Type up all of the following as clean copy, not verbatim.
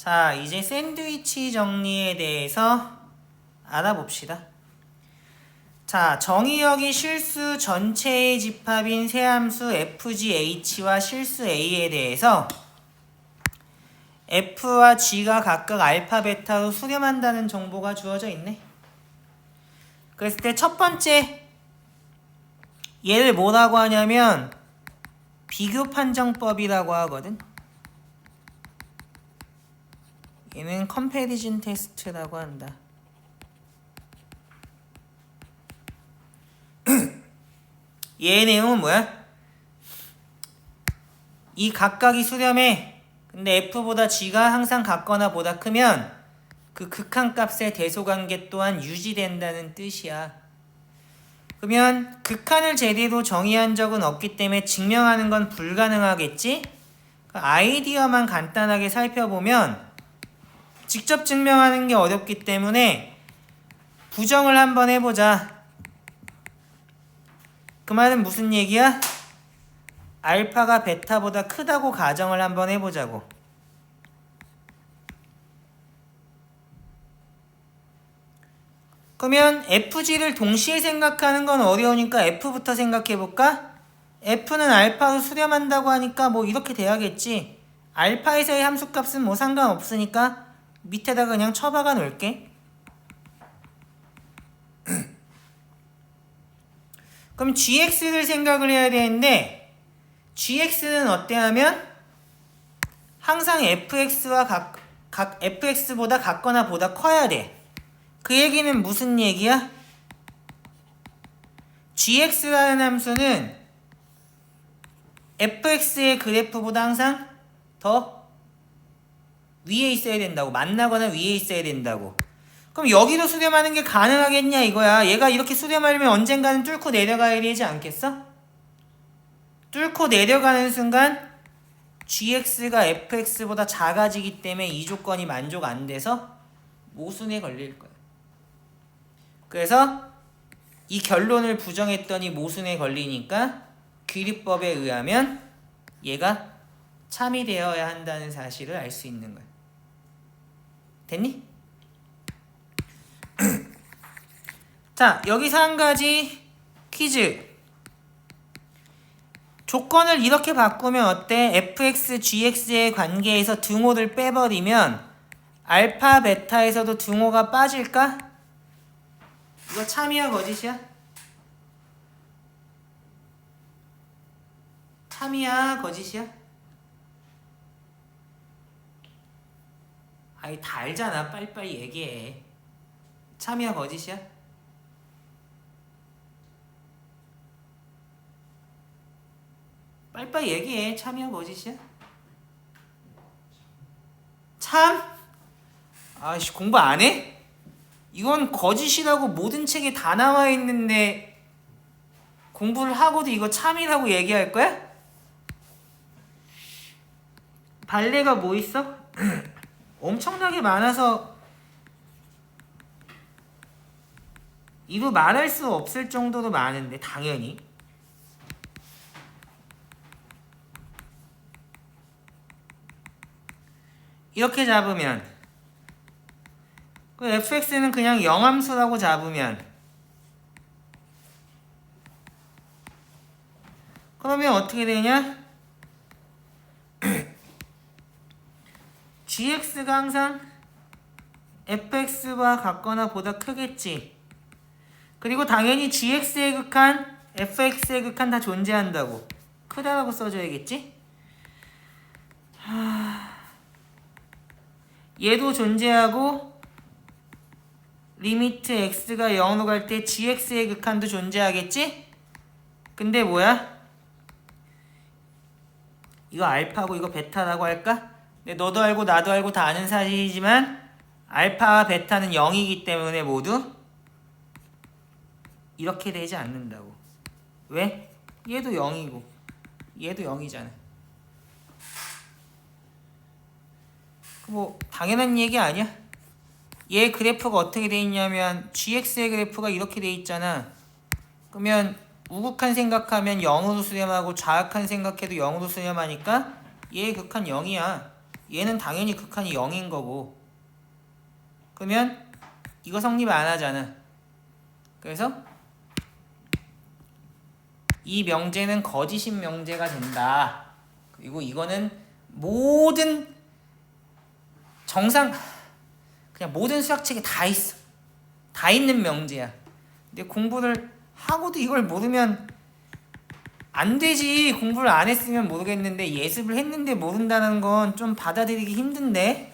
자, 이제 샌드위치 정리에 대해서 알아봅시다. 자, 정의역이 실수 전체의 집합인 세함수 FGH와 실수 A에 대해서 F와 G가 각각 알파, 베타로 수렴한다는 정보가 주어져 있네. 그랬을 때 첫 번째 얘를 뭐라고 하냐면 비교 판정법이라고 하거든. 얘는 컴패리즌 테스트라고 한다. 얘의 내용은 뭐야? 이 각각이 수렴해. 근데 F보다 G가 항상 같거나 보다 크면 그 극한값의 대소관계 또한 유지된다는 뜻이야. 그러면 극한을 제대로 정의한 적은 없기 때문에 증명하는 건 불가능하겠지? 그 아이디어만 간단하게 살펴보면 직접 증명하는 게 어렵기 때문에 부정을 한번 해보자. 그 말은 무슨 얘기야? 알파가 베타보다 크다고 가정을 한번 해보자고. 그러면 FG를 동시에 생각하는 건 어려우니까 F부터 생각해볼까? F는 알파로 수렴한다고 하니까 뭐 이렇게 돼야겠지. 알파에서의 함수값은 뭐 상관없으니까 밑에다가 그냥 쳐박아 놓을게. 그럼 GX를 생각을 해야 되는데 GX는 어때 하면 항상 FX와 FX보다 같거나 보다 커야 돼. 그 얘기는 무슨 얘기야? GX라는 함수는 FX의 그래프보다 항상 더 위에 있어야 된다고. 만나거나 위에 있어야 된다고. 그럼 여기도 수렴하는 게 가능하겠냐 이거야. 얘가 이렇게 수렴하려면 언젠가는 뚫고 내려가야 되지 않겠어? 뚫고 내려가는 순간 GX가 FX보다 작아지기 때문에 이 조건이 만족 안 돼서 모순에 걸릴 거야. 그래서 이 결론을 부정했더니 모순에 걸리니까 귀리법에 의하면 얘가 참이되어야 한다는 사실을 알 수 있는 거야. 됐니? 자, 여기서 한 가지 퀴즈. 조건을 이렇게 바꾸면 어때? fx, gx의 관계에서 등호를 빼버리면 알파, 베타에서도 등호가 빠질까? 이거 참이야 거짓이야? 참이야 거짓이야? 아이 다 알잖아. 빨리빨리 얘기해. 참이야 거짓이야? 빨리빨리 얘기해. 참이야 거짓이야? 참? 아이씨 공부 안 해? 이건 거짓이라고 모든 책에 다 나와 있는데 공부를 하고도 이거 참이라고 얘기할 거야? 발레가 뭐 있어? 엄청나게 많아서 이루 말할 수 없을 정도로 많은데 당연히 이렇게 잡으면 그 fx는 그냥 영함수라고 잡으면 그러면 어떻게 되냐? gx가 항상 fx와 같거나 보다 크겠지. 그리고 당연히 gx의 극한, fx의 극한 다 존재한다고. 크다라고 써줘야겠지? 얘도 존재하고 리미트 x가 0으로 갈 때 gx의 극한도 존재하겠지? 근데 뭐야? 이거 알파고 이거 베타라고 할까? 근데 너도 알고 나도 알고 다 아는 사실이지만 알파와 베타는 0이기 때문에 모두 이렇게 되지 않는다고. 왜? 얘도 0이고 얘도 0이잖아. 뭐 당연한 얘기 아니야? 얘 그래프가 어떻게 돼 있냐면 gx의 그래프가 이렇게 돼 있잖아. 그러면 우극한 생각하면 0으로 수렴하고 좌악한 생각해도 0으로 수렴하니까 얘의 극한 0이야. 얘는 당연히 극한이 0인 거고. 그러면 이거 성립 안 하잖아. 그래서 이 명제는 거짓인 명제가 된다. 그리고 이거는 모든 그냥 모든 수학책에 다 있어. 다 있는 명제야. 근데 공부를 하고도 이걸 모르면 안 되지. 공부를 안 했으면 모르겠는데 예습을 했는데 모른다는 건 좀 받아들이기 힘든데.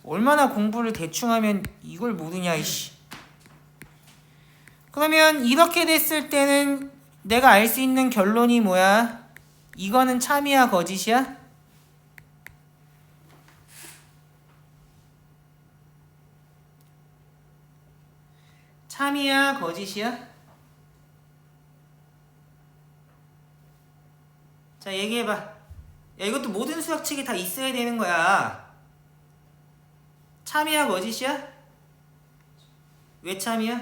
얼마나 공부를 대충 하면 이걸 모르냐 이씨. 그러면 이렇게 됐을 때는 내가 알 수 있는 결론이 뭐야? 이거는 참이야 거짓이야? 참이야 거짓이야? 자 얘기해봐. 야 이것도 모든 수학책에 다 있어야 되는 거야. 참이야 거짓이야? 왜 참이야?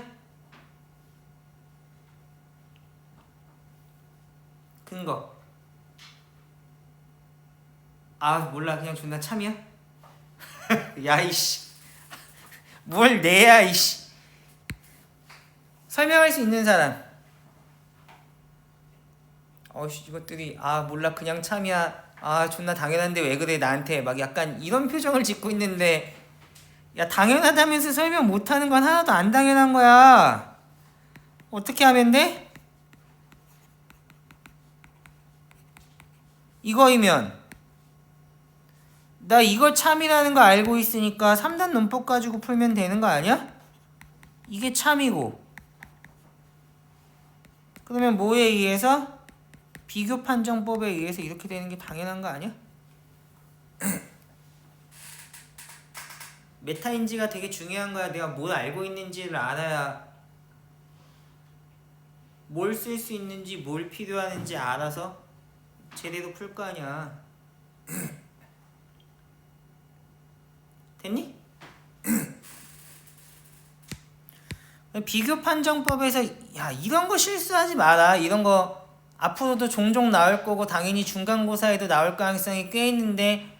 근거. 아 몰라 그냥 존나 참이야? 야 이씨 뭘 내야 이씨. 설명할 수 있는 사람. 어씨 이것들이 아 몰라 그냥 참이야. 아 존나 당연한데 왜 그래 나한테 막 약간 이런 표정을 짓고 있는데 야 당연하다면서 설명 못하는 건 하나도 안 당연한 거야. 어떻게 하면 돼? 이거이면 나 이걸 참이라는 거 알고 있으니까 3단 논법 가지고 풀면 되는 거 아니야? 이게 참이고 그러면 뭐에 의해서? 비교 판정법에 의해서 이렇게 되는 게 당연한 거 아니야? 메타인지가 되게 중요한 거야. 내가 뭘 알고 있는지를 알아야 뭘 쓸 수 있는지 뭘 필요하는지 알아서 제대로 풀 거 아니야. 됐니? 비교 판정법에서 야 이런 거 실수하지 마라. 이런 거 앞으로도 종종 나올 거고 당연히 중간고사에도 나올 가능성이 꽤 있는데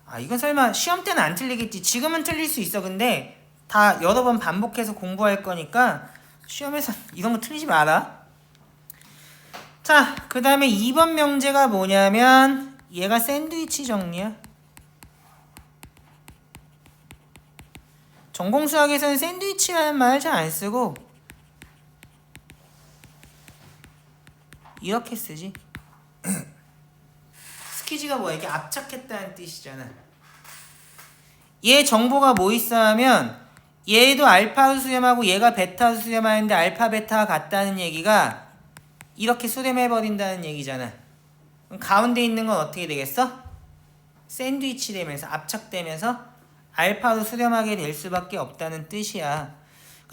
아 이건 설마 시험 때는 안 틀리겠지. 지금은 틀릴 수 있어. 근데 다 여러 번 반복해서 공부할 거니까 시험에서 이런 거 틀리지 마라. 자, 그 다음에 2번 명제가 뭐냐면 얘가 샌드위치 정리야. 전공수학에서는 샌드위치라는 말을 잘 안 쓰고 이렇게 쓰지. 스키즈가 뭐야? 이게 압착했다는 뜻이잖아. 얘 정보가 뭐 있어 하면 얘도 알파로 수렴하고 얘가 베타로 수렴하는데 알파 베타가 같다는 얘기가 이렇게 수렴해버린다는 얘기잖아. 그럼 가운데 있는 건 어떻게 되겠어? 샌드위치 되면서 압착되면서 알파로 수렴하게 될 수밖에 없다는 뜻이야.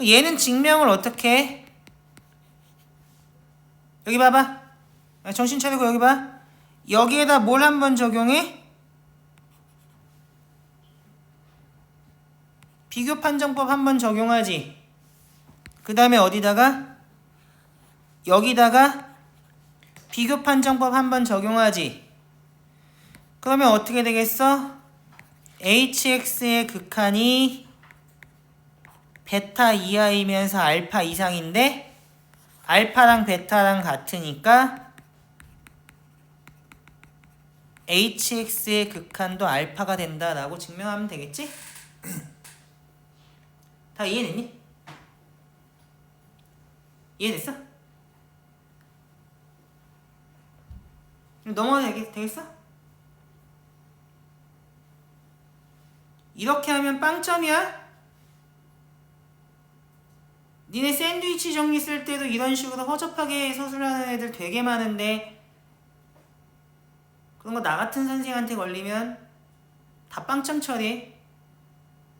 얘는 증명을 어떻게 해? 여기 봐봐. 정신 차리고 여기 봐. 여기에다 뭘 한번 적용해? 비교 판정법 한번 적용하지. 그 다음에 어디다가? 여기다가 비교 판정법 한번 적용하지. 그러면 어떻게 되겠어? hx의 극한이 베타 이하이면서 알파 이상인데 알파랑 베타랑 같으니까 hx의 극한도 알파가 된다라고 증명하면 되겠지? 다 이해됐니? 이해됐어? 넘어가도 되겠어? 이렇게 하면 빵점이야? 니네 샌드위치 정리 쓸 때도 이런 식으로 허접하게 서술하는 애들 되게 많은데 그런 거 나 같은 선생한테 걸리면 다 빵점 처리.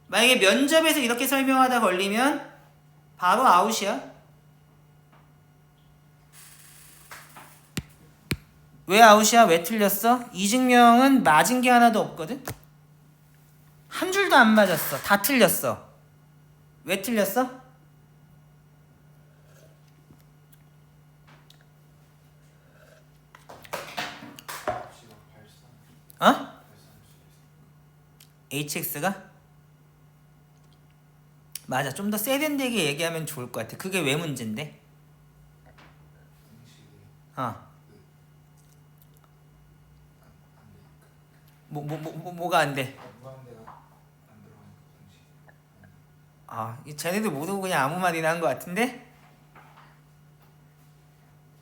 만약에 면접에서 이렇게 설명하다 걸리면 바로 아웃이야. 왜 아웃이야? 왜 틀렸어? 이 증명은 맞은 게 하나도 없거든? 한 줄도 안 맞았어. 다 틀렸어. 왜 틀렸어? 어? hx가? 맞아. 좀 더 세련되게 얘기하면 좋을 것 같아. 그게 왜 문제인데? 뭐가 안 돼? 쟤네들 모두 그냥 아무 말이나 한 것 같은데?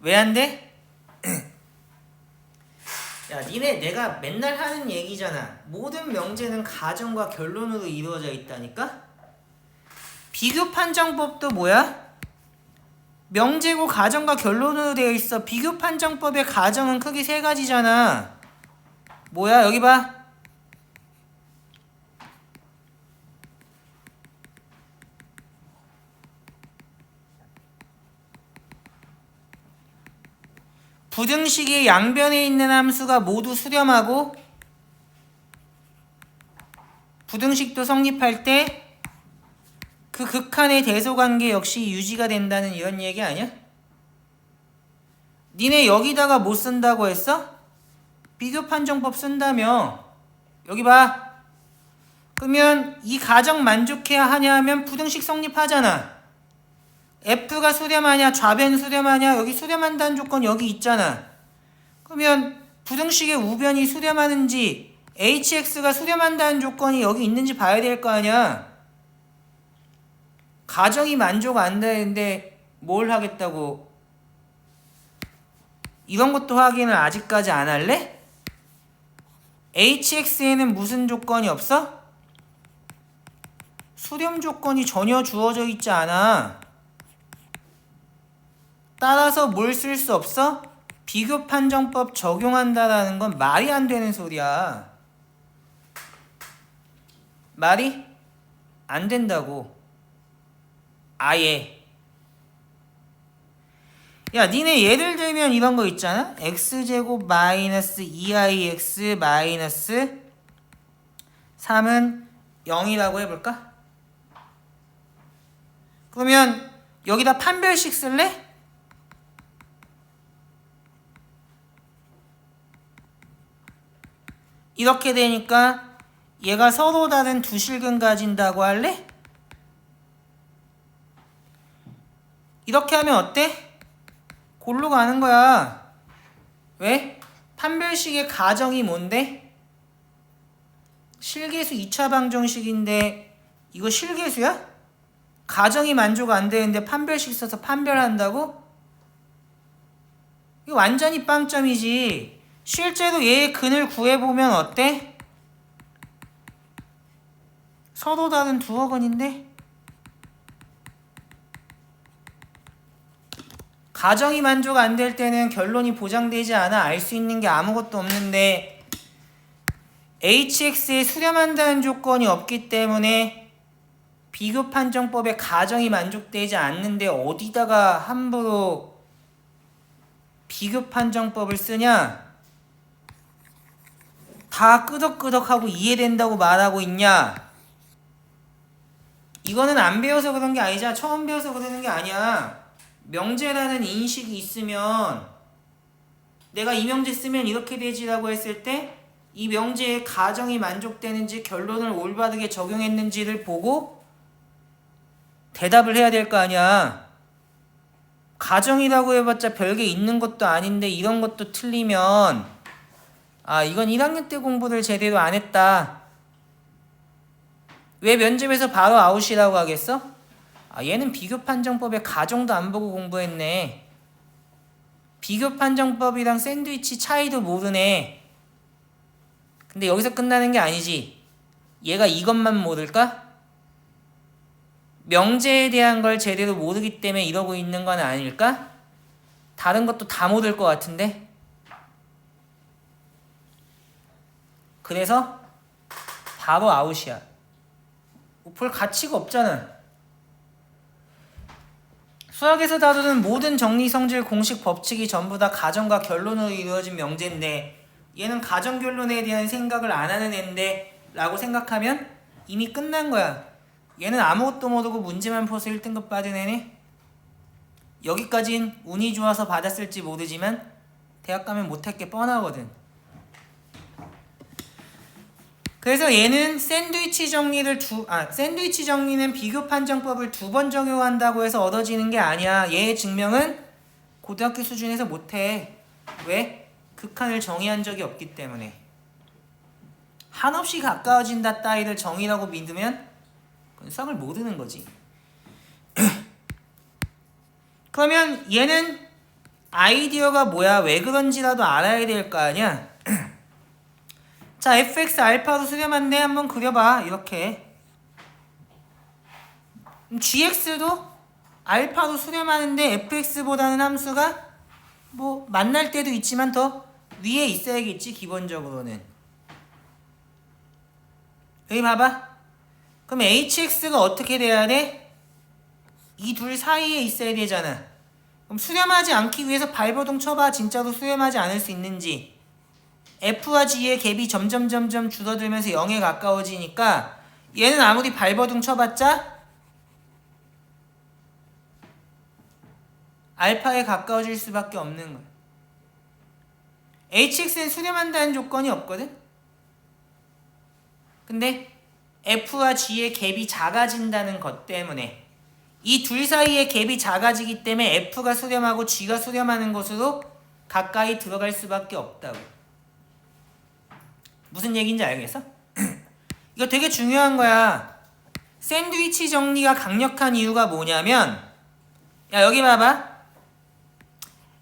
왜 안 돼? 야, 니네 내가 맨날 하는 얘기잖아. 모든 명제는 가정과 결론으로 이루어져 있다니까? 비교 판정법도 뭐야? 명제고 가정과 결론으로 되어 있어. 비교 판정법의 가정은 크게 세 가지잖아. 뭐야? 여기 봐. 부등식의 양변에 있는 함수가 모두 수렴하고 부등식도 성립할 때 그 극한의 대소관계 역시 유지가 된다는 이런 얘기 아니야? 니네 여기다가 뭐 쓴다고 했어? 비교 판정법 쓴다며. 여기 봐. 그러면 이 가정 만족해야 하냐 하면 부등식 성립하잖아. F가 수렴하냐 좌변 수렴하냐. 여기 수렴한다는 조건 여기 있잖아. 그러면 부등식의 우변이 수렴하는지 hx가 수렴한다는 조건이 여기 있는지 봐야 될 거 아니야. 가정이 만족 안 되는데 뭘 하겠다고. 이런 것도 확인을 아직까지 안 할래? hx에는 무슨 조건이 없어? 수렴 조건이 전혀 주어져 있지 않아. 따라서 뭘 쓸 수 없어? 비교 판정법 적용한다라는 건 말이 안 되는 소리야. 말이 안 된다고. 아예. 야, 니네 예를 들면 이런 거 있잖아. x제곱 마이너스 2ix 마이너스 3은 0이라고 해볼까? 그러면 여기다 판별식 쓸래? 이렇게 되니까 얘가 서로 다른 두 실근 가진다고 할래? 이렇게 하면 어때? 골로 가는 거야. 왜? 판별식의 가정이 뭔데? 실계수 2차 방정식인데 이거 실계수야? 가정이 만족 안 되는데 판별식 써서 판별한다고? 이거 완전히 빵점이지. 실제로 얘의 근을 구해보면 어때? 서로 다른 두 어근인데? 가정이 만족 안 될 때는 결론이 보장되지 않아. 알 수 있는 게 아무것도 없는데 hx에 수렴한다는 조건이 없기 때문에 비교 판정법의 가정이 만족되지 않는데 어디다가 함부로 비교 판정법을 쓰냐? 다 끄덕끄덕하고 이해된다고 말하고 있냐? 이거는 안 배워서 그런 게 아니잖아. 처음 배워서 그러는 게 아니야. 명제라는 인식이 있으면 내가 이 명제 쓰면 이렇게 되지라고 했을 때 이 명제의 가정이 만족되는지 결론을 올바르게 적용했는지를 보고 대답을 해야 될 거 아니야. 가정이라고 해봤자 별게 있는 것도 아닌데 이런 것도 틀리면 이건 1학년 때 공부를 제대로 안 했다. 왜 면접에서 바로 아웃이라고 하겠어? 얘는 비교 판정법의 가정도 안 보고 공부했네. 비교 판정법이랑 샌드위치 차이도 모르네. 근데 여기서 끝나는 게 아니지. 얘가 이것만 모를까? 명제에 대한 걸 제대로 모르기 때문에 이러고 있는 건 아닐까? 다른 것도 다 모를 것 같은데? 그래서 바로 아웃이야. 볼 가치가 없잖아. 수학에서 다루는 모든 정리성질 공식 법칙이 전부 다 가정과 결론으로 이루어진 명제인데 얘는 가정 결론에 대한 생각을 안 하는 애인데 라고 생각하면 이미 끝난 거야. 얘는 아무것도 모르고 문제만 풀어서 1등급 받은 애네. 여기까진 운이 좋아서 받았을지 모르지만 대학 가면 못할 게 뻔하거든. 그래서 얘는 샌드위치 정리를 샌드위치 정리는 비교 판정법을 2번 적용한다고 해서 얻어지는 게 아니야. 얘의 증명은 고등학교 수준에서 못해. 왜? 극한을 정의한 적이 없기 때문에. 한없이 가까워진다 따위를 정의라고 믿으면 그건 수학을 모르는 거지. 그러면 얘는 아이디어가 뭐야? 왜 그런지라도 알아야 될 거 아니야? 자, fx 알파로 수렴한데 한번 그려봐. 이렇게. gx도 알파로 수렴하는데 fx보다는 함수가 뭐 만날 때도 있지만 더 위에 있어야겠지, 기본적으로는. 여기 봐봐. 그럼 hx가 어떻게 돼야 돼? 이 둘 사이에 있어야 되잖아. 그럼 수렴하지 않기 위해서 발버둥 쳐봐. 진짜로 수렴하지 않을 수 있는지. f와 g의 갭이 점점 줄어들면서 0에 가까워지니까 얘는 아무리 발버둥 쳐봤자 알파에 가까워질 수밖에 없는 거야. hx는 수렴한다는 조건이 없거든? 근데 f와 g의 갭이 작아진다는 것 때문에 이 둘 사이의 갭이 작아지기 때문에 f가 수렴하고 g가 수렴하는 곳으로 가까이 들어갈 수밖에 없다고. 무슨 얘기인지 알겠어? 이거 되게 중요한 거야. 샌드위치 정리가 강력한 이유가 뭐냐면, 야 여기 봐봐.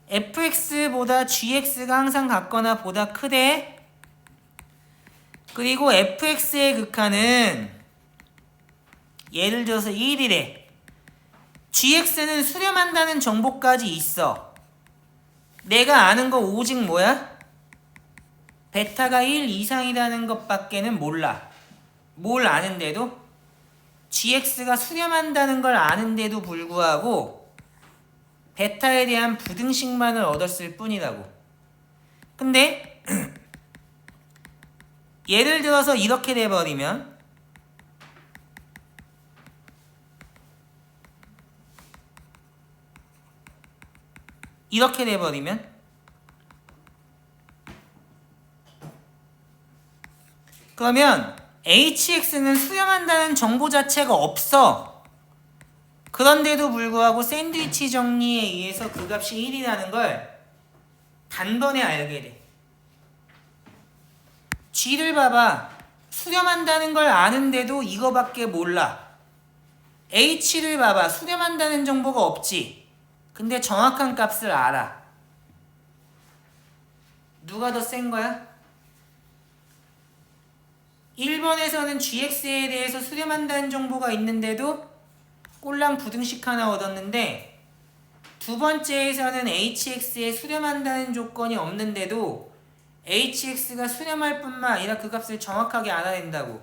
fx보다 gx가 항상 같거나 보다 크대. 그리고 fx의 극한은 예를 들어서 1이래. gx는 수렴한다는 정보까지 있어. 내가 아는 거 오직 뭐야? 베타가 1 이상이라는 것밖에는 몰라. 뭘 아는데도? gx가 수렴한다는 걸 아는데도 불구하고 베타에 대한 부등식만을 얻었을 뿐이라고. 근데 예를 들어서 이렇게 돼버리면 그러면 hx는 수렴한다는 정보 자체가 없어. 그런데도 불구하고 샌드위치 정리에 의해서 그 값이 1이라는 걸 단번에 알게 돼. g를 봐봐. 수렴한다는 걸 아는데도 이거밖에 몰라. h를 봐봐. 수렴한다는 정보가 없지. 근데 정확한 값을 알아. 누가 더 센 거야? 1번에서는 gx에 대해서 수렴한다는 정보가 있는데도 꼴랑 부등식 하나 얻었는데, 두 번째에서는 hx에 수렴한다는 조건이 없는데도 hx가 수렴할 뿐만 아니라 그 값을 정확하게 알아낸다고.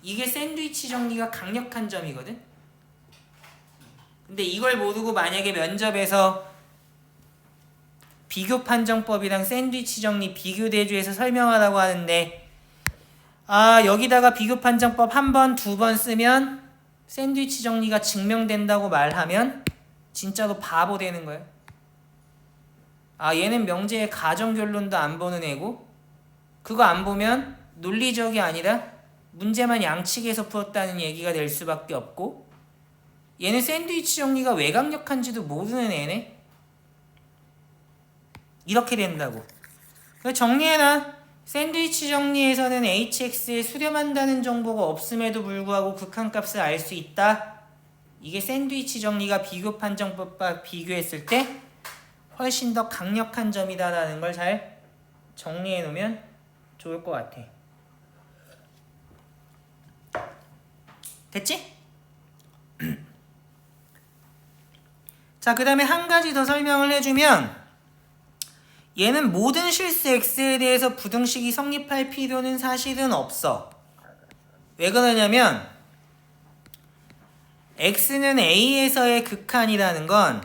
이게 샌드위치 정리가 강력한 점이거든. 근데 이걸 모르고 만약에 면접에서 비교 판정법이랑 샌드위치 정리 비교 대조해서 설명하라고 하는데, 여기다가 비교 판정법 한 번, 2번 쓰면 샌드위치 정리가 증명된다고 말하면 진짜로 바보 되는 거예요. 얘는 명제의 가정 결론도 안 보는 애고, 그거 안 보면 논리적이 아니라 문제만 양측에서 풀었다는 얘기가 될 수밖에 없고, 얘는 샌드위치 정리가 왜 강력한지도 모르는 애네. 이렇게 된다고. 정리해놔. 샌드위치 정리에서는 hx에 수렴한다는 정보가 없음에도 불구하고 극한값을 알 수 있다. 이게 샌드위치 정리가 비교 판정법과 비교했을 때 훨씬 더 강력한 점이다라는 걸 잘 정리해 놓으면 좋을 것 같아. 됐지? 자, 그 다음에 한 가지 더 설명을 해주면, 얘는 모든 실수 x에 대해서 부등식이 성립할 필요는 사실은 없어. 왜 그러냐면 x는 a에서의 극한이라는 건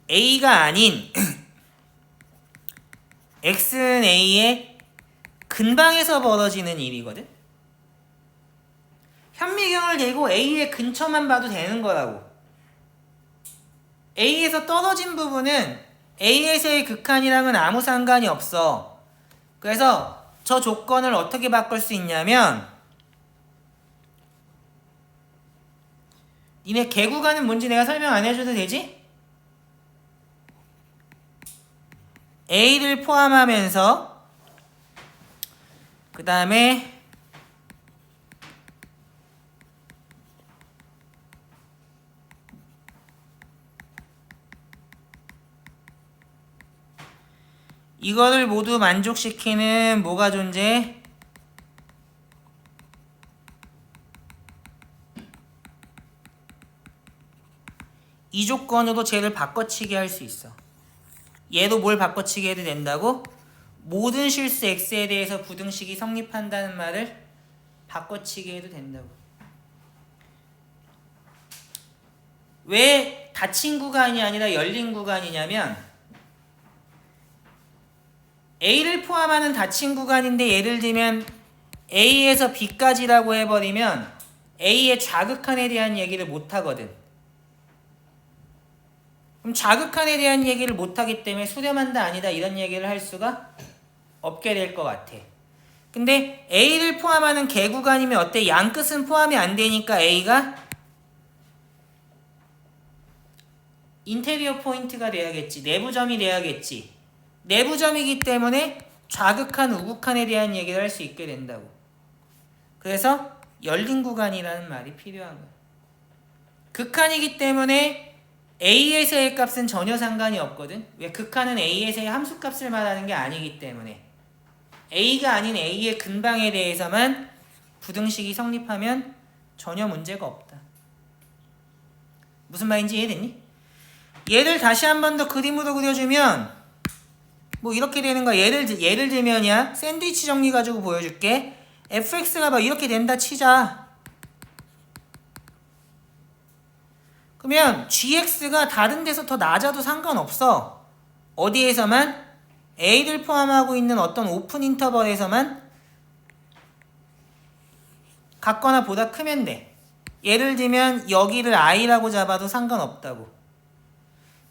a가 아닌 x는 a의 근방에서 벌어지는 일이거든. 현미경을 대고 a의 근처만 봐도 되는 거라고. A에서 떨어진 부분은 A에서의 극한이랑은 아무 상관이 없어. 그래서 저 조건을 어떻게 바꿀 수 있냐면 니네 개구간은 뭔지 내가 설명 안 해줘도 되지? A를 포함하면서 그 다음에 이거를 모두 만족시키는 뭐가 존재해? 이 조건으로 쟤를 바꿔치기 할 수 있어. 얘도 뭘 바꿔치기 해도 된다고? 모든 실수 x에 대해서 부등식이 성립한다는 말을 바꿔치기 해도 된다고. 왜 닫힌 구간이 아니라 열린 구간이냐면 A를 포함하는 닫힌 구간인데 예를 들면 A에서 B까지라고 해버리면 A의 좌극한에 대한 얘기를 못하거든. 그럼 좌극한에 대한 얘기를 못하기 때문에 수렴한다 아니다 이런 얘기를 할 수가 없게 될 것 같아. 근데 A를 포함하는 개구간이면 어때? 양끝은 포함이 안 되니까 A가 인테리어 포인트가 돼야겠지. 내부점이 돼야겠지. 내부점이기 때문에 좌극한, 우극한에 대한 얘기를 할 수 있게 된다고. 그래서 열린 구간이라는 말이 필요한 거야. 극한이기 때문에 A에서의 값은 전혀 상관이 없거든. 왜? 극한은 A에서의 함수값을 말하는 게 아니기 때문에 A가 아닌 A의 근방에 대해서만 부등식이 성립하면 전혀 문제가 없다. 무슨 말인지 이해됐니? 얘를 다시 한 번 더 그림으로 그려주면 뭐 이렇게 되는 거야. 예를 들면이야. 샌드위치 정리 가지고 보여줄게. fx가 막 이렇게 된다 치자. 그러면 gx가 다른 데서 더 낮아도 상관없어. 어디에서만? a를 포함하고 있는 어떤 오픈 인터벌에서만 같거나 보다 크면 돼. 예를 들면 여기를 i라고 잡아도 상관없다고.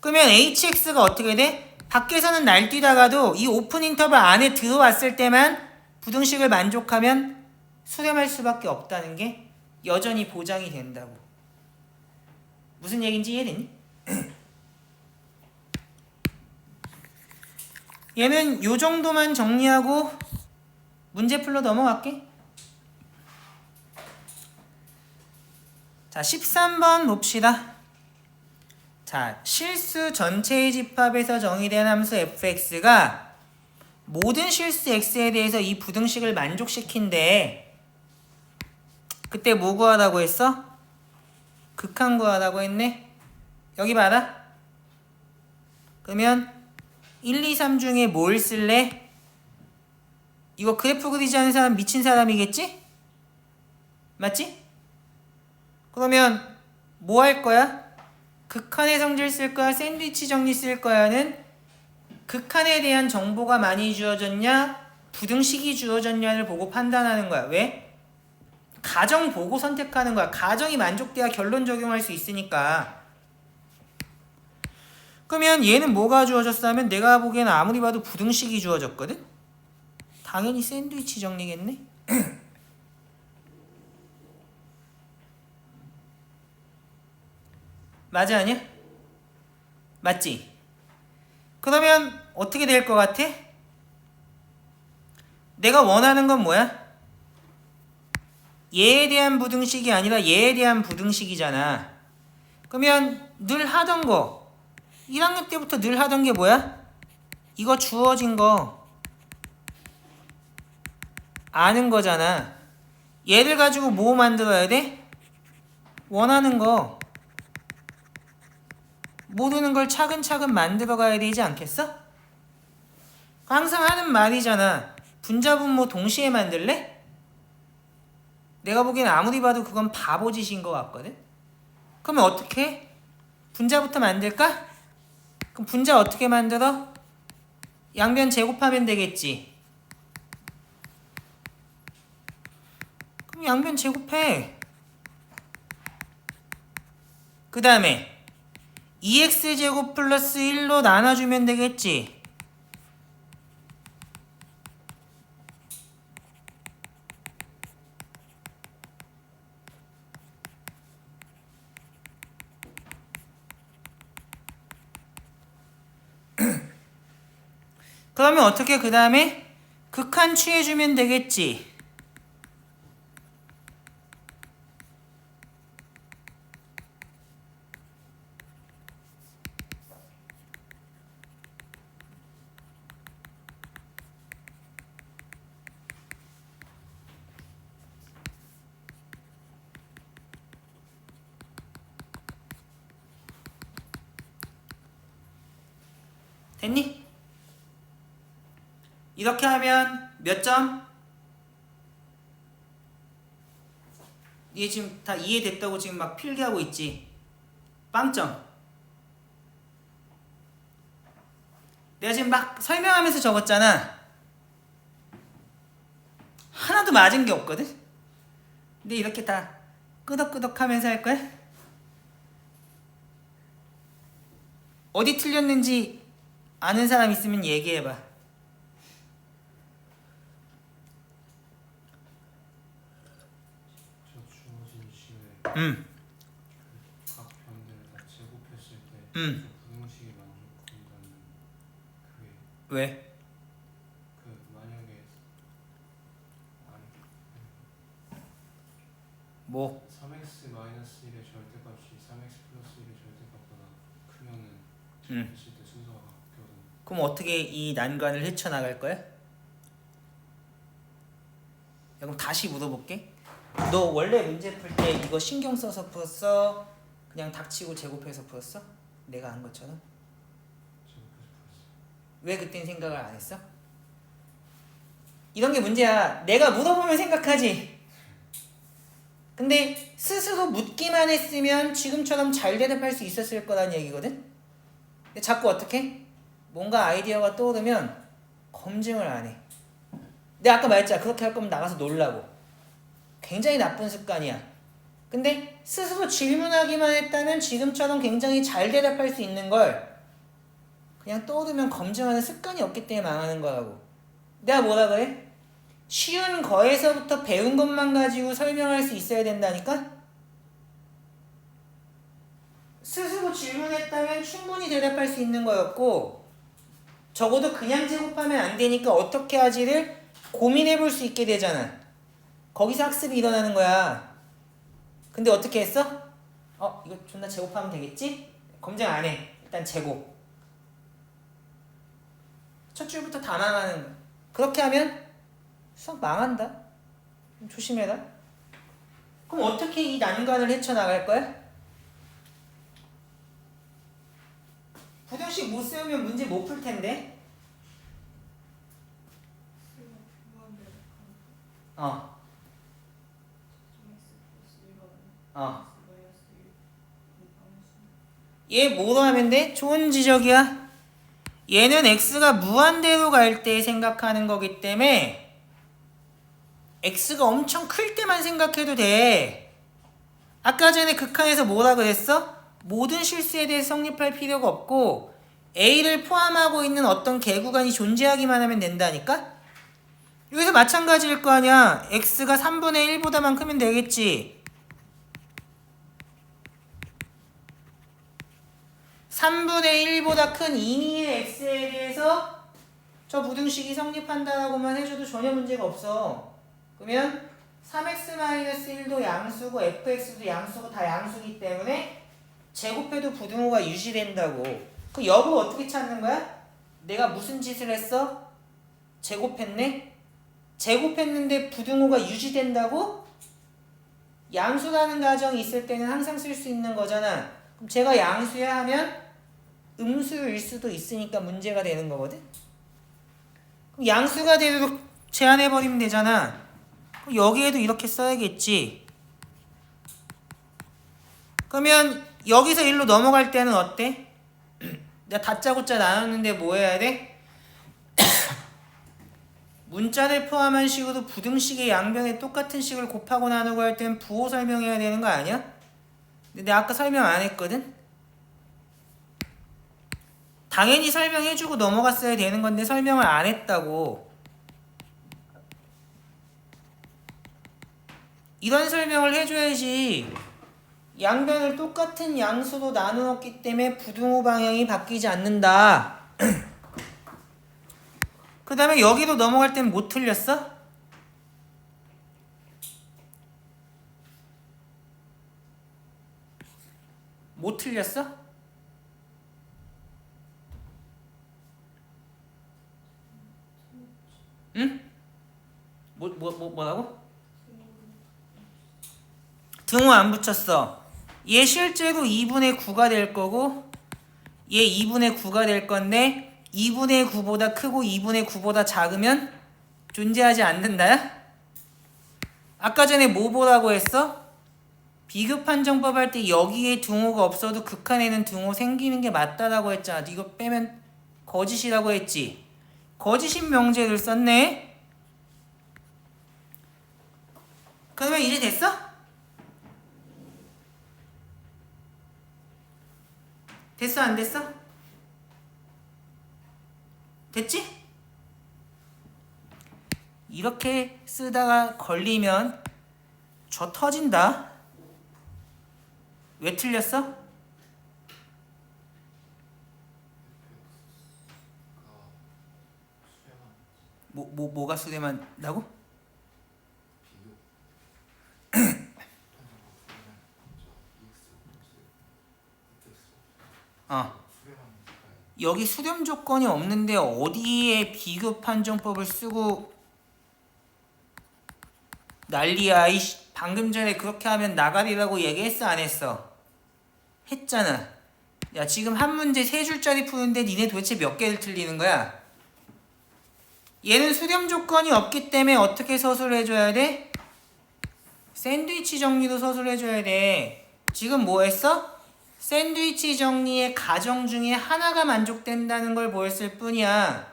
그러면 hx가 어떻게 돼? 밖에서는 날뛰다가도 이 오픈 인터벌 안에 들어왔을 때만 부등식을 만족하면 수렴할 수밖에 없다는 게 여전히 보장이 된다고. 무슨 얘기인지 이해되니? 얘는 요 정도만 정리하고 문제 풀러 넘어갈게. 자, 13번 봅시다. 자, 실수 전체의 집합에서 정의된 함수 fx가 모든 실수 x에 대해서 이 부등식을 만족시킨대. 그때 뭐 구하라고 했어? 극한 구하라고 했네. 여기 봐라. 그러면 1, 2, 3 중에 뭘 쓸래? 이거 그래프 그리지 않은 사람 미친 사람이겠지? 맞지? 그러면 뭐 할 거야? 극한의 성질 쓸 거야? 샌드위치 정리 쓸 거야는 극한에 대한 정보가 많이 주어졌냐? 부등식이 주어졌냐를 보고 판단하는 거야. 왜? 가정 보고 선택하는 거야. 가정이 만족돼야 결론 적용할 수 있으니까. 그러면 얘는 뭐가 주어졌어 하면 내가 보기에는 아무리 봐도 부등식이 주어졌거든? 당연히 샌드위치 정리겠네? 맞아 아니야? 맞지? 그러면 어떻게 될 것 같아? 내가 원하는 건 뭐야? 얘에 대한 부등식이 아니라 얘에 대한 부등식이잖아. 그러면 늘 하던 거 1학년 때부터 늘 하던 게 뭐야? 이거 주어진 거 아는 거잖아. 얘를 가지고 뭐 만들어야 돼? 원하는 거 모르는 걸 차근차근 만들어 가야 되지 않겠어? 항상 하는 말이잖아. 분자분모 동시에 만들래? 내가 보기엔 아무리 봐도 그건 바보짓인 것 같거든? 그러면 어떻게 해? 분자부터 만들까? 그럼 분자 어떻게 만들어? 양변 제곱하면 되겠지. 그럼 양변 제곱해. 그 다음에 2x제곱 플러스 1로 나눠주면 되겠지. 그러면 어떻게 그 다음에 극한 취해주면 되겠지. 됐니? 이렇게 하면 몇 점? 얘 지금 다 이해됐다고 지금 막 필기하고 있지? 빵점. 내가 지금 막 설명하면서 적었잖아. 하나도 맞은 게 없거든? 근데 이렇게 다 끄덕끄덕 하면서 할 거야? 어디 틀렸는지 아는 사람 있으면 얘기해봐. 저 주어진 식을 각 변들을 다 제곱했을 때 부등식이 나온다는 그게 왜? 만약에 뭐? 3x 마이너스 1의 절대값이 3x 플러스 1의 절대값보다 크면은 했을 때 순서가 바뀌거든. 그럼 어떻게 이 난관을 헤쳐나갈 거야? 야, 그럼 다시 물어볼게. 너 원래 문제 풀 때 이거 신경 써서 풀었어? 그냥 닥치고 제곱해서 풀었어? 내가 한 것처럼? 제곱해서 풀었어. 왜 그땐 생각을 안 했어? 이런 게 문제야. 내가 물어보면 생각하지. 근데 스스로 묻기만 했으면 지금처럼 잘 대답할 수 있었을 거란 얘기거든? 근데 자꾸 어떻게? 뭔가 아이디어가 떠오르면 검증을 안 해. 내가 아까 말했잖아. 그렇게 할 거면 나가서 놀라고. 굉장히 나쁜 습관이야. 근데 스스로 질문하기만 했다면 지금처럼 굉장히 잘 대답할 수 있는 걸 그냥 떠오르면 검증하는 습관이 없기 때문에 망하는 거라고. 내가 뭐라 그래? 쉬운 거에서부터 배운 것만 가지고 설명할 수 있어야 된다니까? 스스로 질문했다면 충분히 대답할 수 있는 거였고, 적어도 그냥 제곱하면 안 되니까 어떻게 하지를 고민해 볼 수 있게 되잖아. 거기서 학습이 일어나는 거야. 근데 어떻게 했어? 이거 존나 제곱하면 되겠지? 검증 안 해. 일단 제곱. 첫 줄부터 다 망하는 거야. 그렇게 하면 수학 망한다. 조심해라. 그럼 어떻게 이 난관을 헤쳐나갈 거야? 부등식 못 세우면 문제 못 풀 텐데. 얘 뭐로 하면 돼? 좋은 지적이야. 얘는 x가 무한대로 갈 때 생각하는 거기 때문에 x가 엄청 클 때만 생각해도 돼. 아까 전에 극한에서 뭐라 그랬어? 모든 실수에 대해 성립할 필요가 없고 a를 포함하고 있는 어떤 개구간이 존재하기만 하면 된다니까? 여기서 마찬가지일 거 아니야. x가 3분의 1보다만 크면 되겠지. 3분의 1보다 큰 임의의 x에 대해서 저 부등식이 성립한다라고만 해줘도 전혀 문제가 없어. 그러면 3x-1도 양수고 fx도 양수고 다 양수기 때문에 제곱해도 부등호가 유지된다고. 그 여부 어떻게 찾는 거야? 내가 무슨 짓을 했어? 제곱했네? 제곱했는데 부등호가 유지된다고? 양수라는 가정이 있을 때는 항상 쓸 수 있는 거잖아. 그럼 제가 양수야 하면 음수일 수도 있으니까 문제가 되는 거거든? 그럼 양수가 되도록 제한해버리면 되잖아. 그럼 여기에도 이렇게 써야겠지. 그러면 여기서 1로 넘어갈 때는 어때? 내가 다짜고짜 나눴는데 뭐 해야 돼? 문자를 포함한 식으로 부등식의 양변에 똑같은 식을 곱하고 나누고 할 때는 부호 설명해야 되는 거 아니야? 근데 내가 아까 설명 안 했거든? 당연히 설명해주고 넘어갔어야 되는 건데 설명을 안 했다고. 이런 설명을 해줘야지. 양변을 똑같은 양수로 나누었기 때문에 부등호 방향이 바뀌지 않는다. 그 다음에 여기로 넘어갈 때는 못 틀렸어? 못 틀렸어? 응? 뭐라고? 등호 안 붙였어. 얘 실제로 2분의 9가 될 거고 얘 2분의 9가 될 건데 2분의 9보다 크고 2분의 9보다 작으면 존재하지 않는다야? 아까 전에 뭐 보라고 했어? 비교 판정법 할 때 여기에 등호가 없어도 극한에는 등호 생기는 게 맞다라고 했잖아. 이거 빼면 거짓이라고 했지. 거짓인 명제를 썼네. 그러면 이제 됐어? 됐어 안 됐어? 됐지? 이렇게 쓰다가 걸리면 저 터진다. 왜 틀렸어? 뭐가 수렴한다고? 여기 수렴 조건이 없는데 어디에 비교 판정법을 쓰고 난리야. 이씨, 방금 전에 그렇게 하면 나가리라고 얘기했어 안 했어? 했잖아. 야 지금 한 문제 3줄짜리 푸는데 니네 도대체 몇 개를 틀리는 거야? 얘는 수렴 조건이 없기 때문에 어떻게 서술해줘야 돼? 샌드위치 정리도 서술해줘야 돼. 지금 뭐 했어? 샌드위치 정리의 가정 중에 하나가 만족된다는 걸 보였을 뿐이야.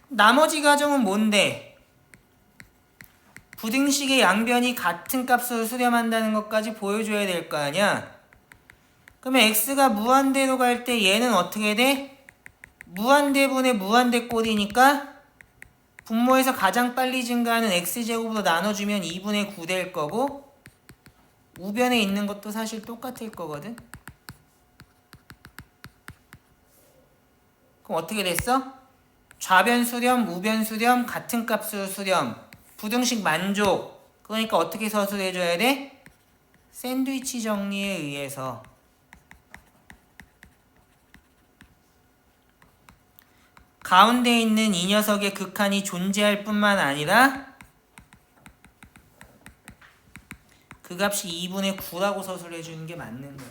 나머지 가정은 뭔데? 부등식의 양변이 같은 값으로 수렴한다는 것까지 보여줘야 될 거 아니야? 그러면 x가 무한대로 갈 때 얘는 어떻게 돼? 무한대분의 무한대 꼴이니까 분모에서 가장 빨리 증가하는 x제곱으로 나눠주면 2분의 9 될 거고 우변에 있는 것도 사실 똑같을 거거든. 그럼 어떻게 됐어? 좌변 수렴, 우변 수렴, 같은 값으로 수렴, 부등식 만족. 그러니까 어떻게 서술해줘야 돼? 샌드위치 정리에 의해서. 가운데 있는 이 녀석의 극한이 존재할 뿐만 아니라 그 값이 2분의 9라고 서술해주는 게 맞는 거야.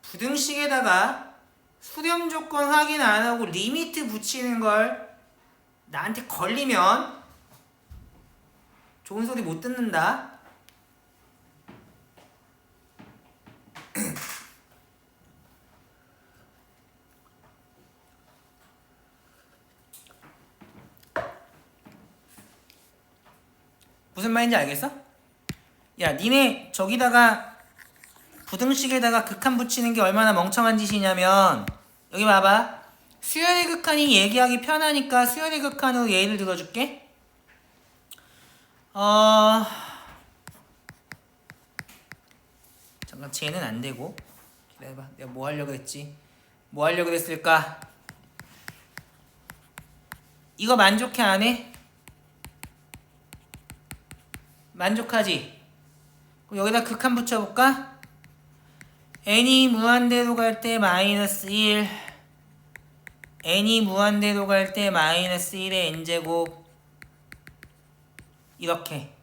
부등식에다가 수렴 조건 확인 안 하고 리미트 붙이는 걸 나한테 걸리면 좋은 소리 못 듣는다. 무슨 말인지 알겠어? 야, 니네 저기다가 부등식에다가 극한 붙이는 게 얼마나 멍청한 짓이냐면 여기 봐봐. 수열의 극한이 얘기하기 편하니까 수열의 극한으로 예를 들어줄게. 잠깐 쟤는 안 되고 기다려봐. 내가 뭐 하려고 했지? 뭐 하려고 했을까? 이거 만족해 안 해? 만족하지? 그럼 여기다 극한 붙여볼까? n이 무한대로 갈 때 마이너스 1, n이 무한대로 갈 때 마이너스 1의 n제곱 이렇게.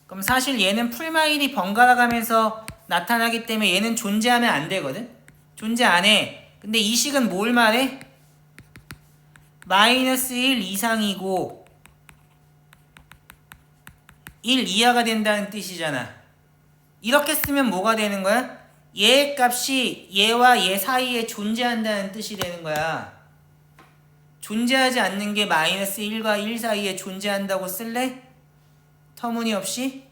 그럼 사실 얘는 풀마일이 번갈아 가면서 나타나기 때문에 얘는 존재하면 안 되거든? 존재 안 해. 근데 이 식은 뭘 말해? 마이너스 1 이상이고 1 이하가 된다는 뜻이잖아. 이렇게 쓰면 뭐가 되는 거야? 얘의 값이 얘와 얘 사이에 존재한다는 뜻이 되는 거야. 존재하지 않는 게 마이너스 1과 1 사이에 존재한다고 쓸래? 터무니없이?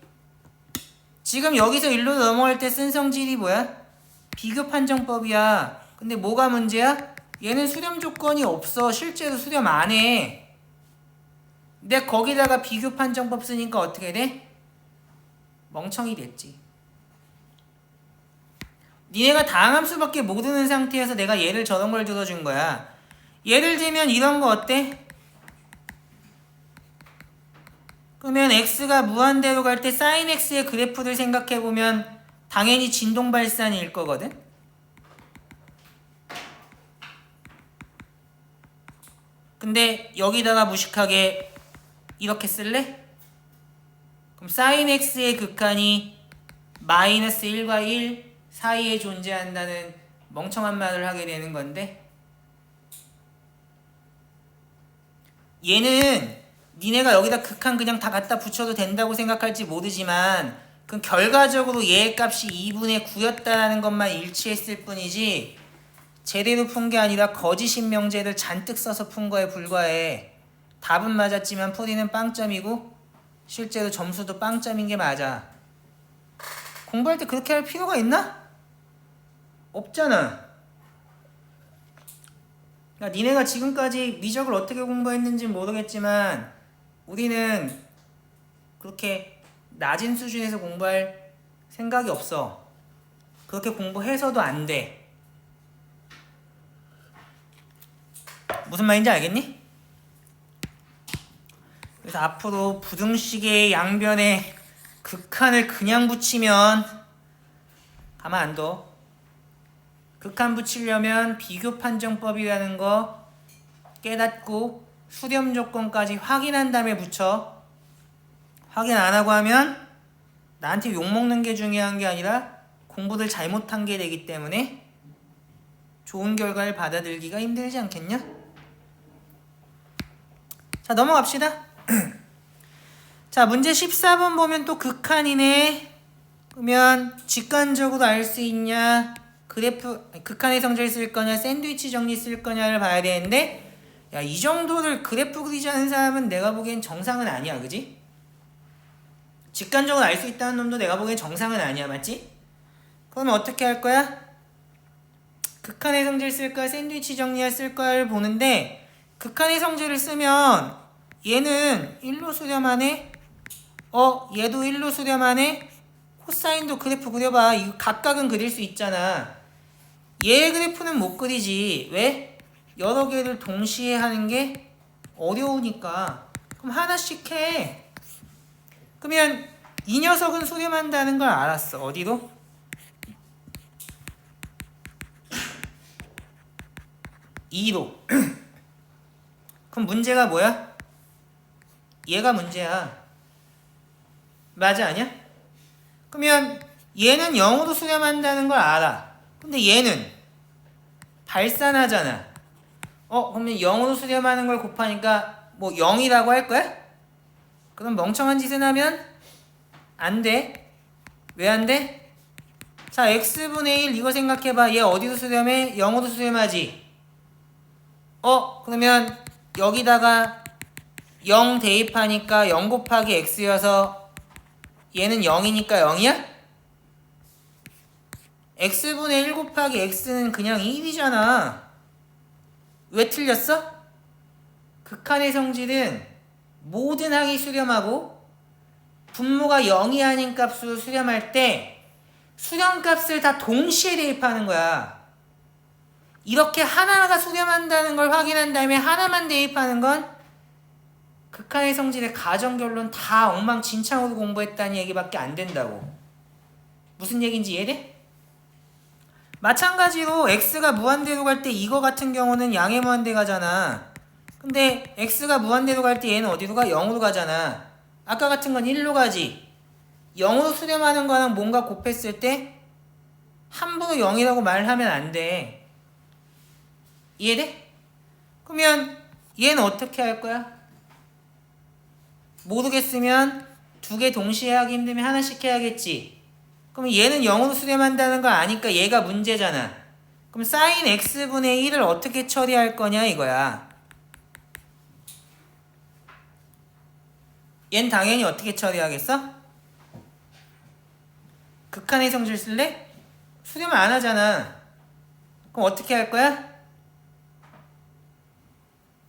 지금 여기서 1로 넘어갈 때 쓴 성질이 뭐야? 비교 판정법이야. 근데 뭐가 문제야? 얘는 수렴 조건이 없어. 실제로 수렴 안 해. 근데 거기다가 비교 판정법 쓰니까 어떻게 돼? 멍청이 됐지. 니네가 다항함수밖에 모르는 상태에서 내가 얘를 저런 걸 들어준 거야. 예를 들면 이런 거 어때? 그러면 x가 무한대로 갈 때 sin x의 그래프를 생각해보면 당연히 진동 발산일 거거든? 근데 여기다가 무식하게 이렇게 쓸래? 그럼 sin x의 극한이 마이너스 1과 1 사이에 존재한다는 멍청한 말을 하게 되는 건데, 얘는 니네가 여기다 극한 그냥 다 갖다 붙여도 된다고 생각할지 모르지만 그럼 결과적으로 얘의 값이 2분의 9였다는 것만 일치했을 뿐이지 제대로 푼 게 아니라 거짓인 명제를 잔뜩 써서 푼 거에 불과해. 답은 맞았지만 풀이는 빵점이고 실제로 점수도 빵점인 게 맞아. 공부할 때 그렇게 할 필요가 있나? 없잖아. 그러니까 니네가 지금까지 미적을 어떻게 공부했는지 모르겠지만 우리는 그렇게 낮은 수준에서 공부할 생각이 없어. 그렇게 공부해서도 안 돼. 무슨 말인지 알겠니? 그래서 앞으로 부등식의 양변에 극한을 그냥 붙이면 가만 안 둬. 극한 붙이려면 비교 판정법이라는 거 깨닫고 수렴 조건까지 확인한 다음에 붙여. 확인 안 하고 하면 나한테 욕먹는 게 중요한 게 아니라 공부를 잘못한 게 되기 때문에 좋은 결과를 받아들기가 힘들지 않겠냐? 자, 넘어갑시다. 자, 문제 14번 보면 또 극한이네. 그러면 직관적으로 알 수 있냐? 극한의 성질 쓸 거냐, 샌드위치 정리 쓸 거냐를 봐야 되는데, 야, 이 정도를 그래프 그리지 않은 사람은 내가 보기엔 정상은 아니야, 그지? 직관적으로 알 수 있다는 놈도 내가 보기엔 정상은 아니야, 맞지? 그러면 어떻게 할 거야? 극한의 성질 쓸 거야, 샌드위치 정리할 쓸 거야를 보는데, 극한의 성질을 쓰면 얘는 1로 수렴하네? 얘도 1로 수렴하네? 코사인도 그래프 그려봐. 이거 각각은 그릴 수 있잖아. 얘 그래프는 못 그리지. 왜? 여러 개를 동시에 하는 게 어려우니까. 그럼 하나씩 해. 그러면 이 녀석은 수렴한다는 걸 알았어. 어디로? (2로) 그럼 문제가 뭐야? 얘가 문제야. 맞아, 아니야? 그러면 얘는 0으로 수렴한다는 걸 알아. 근데 얘는 발산하잖아. 그러면 0으로 수렴하는 걸 곱하니까 뭐 0이라고 할 거야? 그럼 멍청한 짓을 하면 안 돼. 왜 안 돼? 자, x분의 1 이거 생각해봐. 얘 어디로 수렴해? 0으로 수렴하지. 그러면 여기다가 0 대입하니까 0 곱하기 x여서 얘는 0이니까 0이야? x분의 1 곱하기 x는 그냥 1이잖아. 왜 틀렸어? 극한의 성질은 모든 항이 수렴하고 분모가 0이 아닌 값으로 수렴할 때 수렴값을 다 동시에 대입하는 거야. 이렇게 하나가 수렴한다는 걸 확인한 다음에 하나만 대입하는 건 극한의 성질의 가정결론 다 엉망진창으로 공부했다는 얘기밖에 안 된다고. 무슨 얘기인지 이해돼? 마찬가지로 x가 무한대로 갈 때 이거 같은 경우는 양의 무한대 가잖아. 근데 x가 무한대로 갈 때 얘는 어디로 가? 0으로 가잖아. 아까 같은 건 1로 가지. 0으로 수렴하는 거랑 뭔가 곱했을 때 함부로 0이라고 말하면 안 돼. 이해돼? 그러면 얘는 어떻게 할 거야? 모르겠으면 두 개 동시에 하기 힘들면 하나씩 해야겠지. 그럼 얘는 0으로 수렴한다는 걸 아니까 얘가 문제잖아. 그럼 sin x분의 1을 어떻게 처리할 거냐 이거야. 얘는 당연히 어떻게 처리하겠어? 극한의 성질 쓸래? 수렴을 안 하잖아. 그럼 어떻게 할 거야?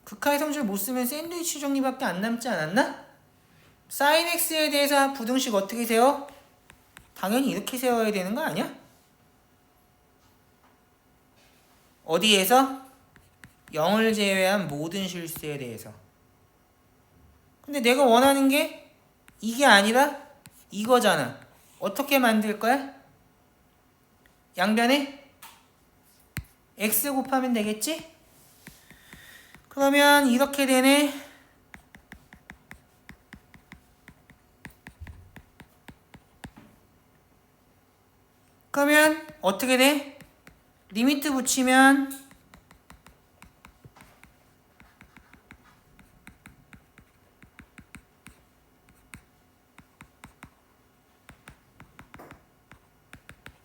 극하의 성질 못 쓰면 샌드위치 정리밖에 안 남지 않았나? sin x에 대해서 부등식 어떻게 세워? 당연히 이렇게 세워야 되는 거 아니야? 어디에서? 0을 제외한 모든 실수에 대해서. 근데 내가 원하는 게 이게 아니라 이거잖아. 어떻게 만들 거야? 양변에 x 곱하면 되겠지? 그러면 이렇게 되네. 그러면 어떻게 돼? 리미트 붙이면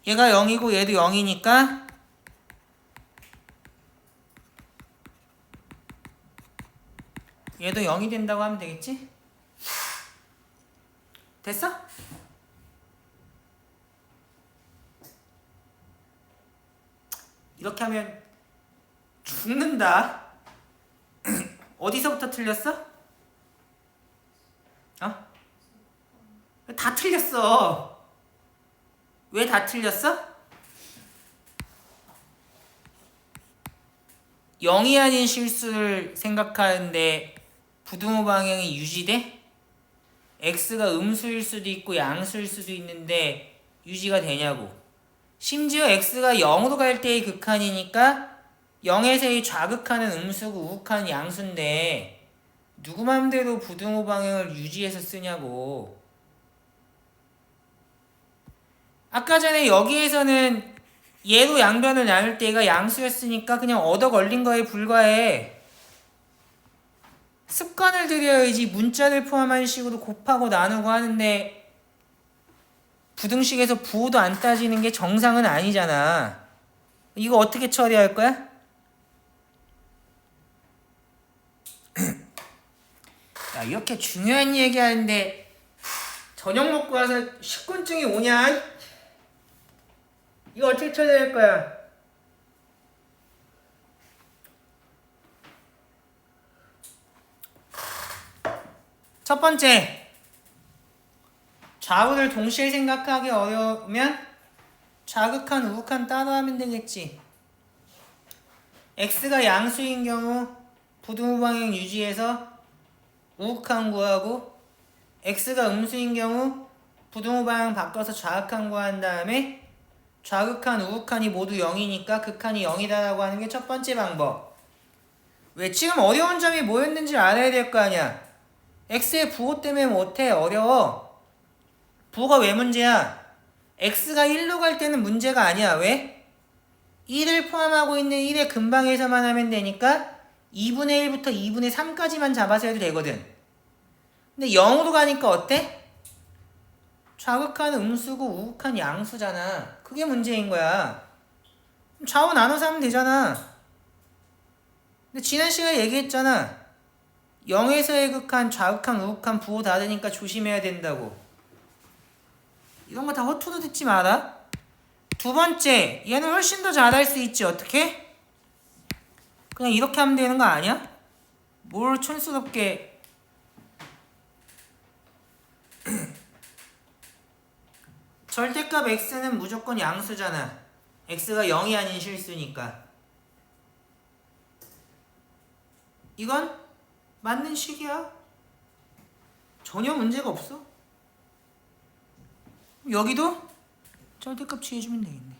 얘가 0이고 얘도 0이니까 얘도 0이 된다고 하면 되겠지? 됐어? 이렇게 하면 죽는다. 어디서부터 틀렸어? 어? 다 틀렸어. 왜 다 틀렸어? 0이 아닌 실수를 생각하는데 부등호 방향이 유지돼? x가 음수일 수도 있고 양수일 수도 있는데 유지가 되냐고. 심지어 x가 0으로 갈 때의 극한이니까 0에서의 좌극한은 음수고 우극한은 양수인데 누구 맘대로 부등호 방향을 유지해서 쓰냐고. 아까 전에 여기에서는 얘로 양변을 나눌 때가 양수였으니까 그냥 얻어 걸린 거에 불과해. 습관을 들여야지 문자를 포함한 식으로 곱하고 나누고 하는데 부등식에서 부호도 안 따지는 게 정상은 아니잖아. 이거 어떻게 처리할 거야? 야, 이렇게 중요한 얘기 하는데 저녁 먹고 와서 식곤증이 오냐? 이거 어떻게 처리할 거야? 첫 번째, 좌우를 동시에 생각하기 어려우면 좌극한, 우극한 따로 하면 되겠지. x가 양수인 경우 부등호 방향 유지해서 우극한 구하고 x가 음수인 경우 부등호 방향 바꿔서 좌극한 구한 다음에 좌극한, 우극한이 모두 0이니까 극한이 0이다라고 하는 게 첫 번째 방법. 왜? 지금 어려운 점이 뭐였는지 알아야 될 거 아니야. x의 부호 때문에 못해. 어려워. 부호가 왜 문제야? x가 1로 갈 때는 문제가 아니야. 왜? 1을 포함하고 있는 1의 근방에서만 하면 되니까 2분의 1부터 2분의 3까지만 잡아서 해도 되거든. 근데 0으로 가니까 어때? 좌극한 음수고 우극한 양수잖아. 그게 문제인 거야. 좌우 나눠서 하면 되잖아. 근데 지난 시간에 얘기했잖아. 0에서의 극한, 좌극한, 우극한 부호 다르니까 조심해야 된다고. 이런 거 다 허투루 듣지 마라. 두 번째, 얘는 훨씬 더 잘할 수 있지. 어떻게? 그냥 이렇게 하면 되는 거 아니야? 뭘 촌스럽게. 절대값 x는 무조건 양수잖아. x가 0이 아닌 실수니까. 이건 맞는 식이야. 전혀 문제가 없어. 여기도 절대값 취해주면 되겠네.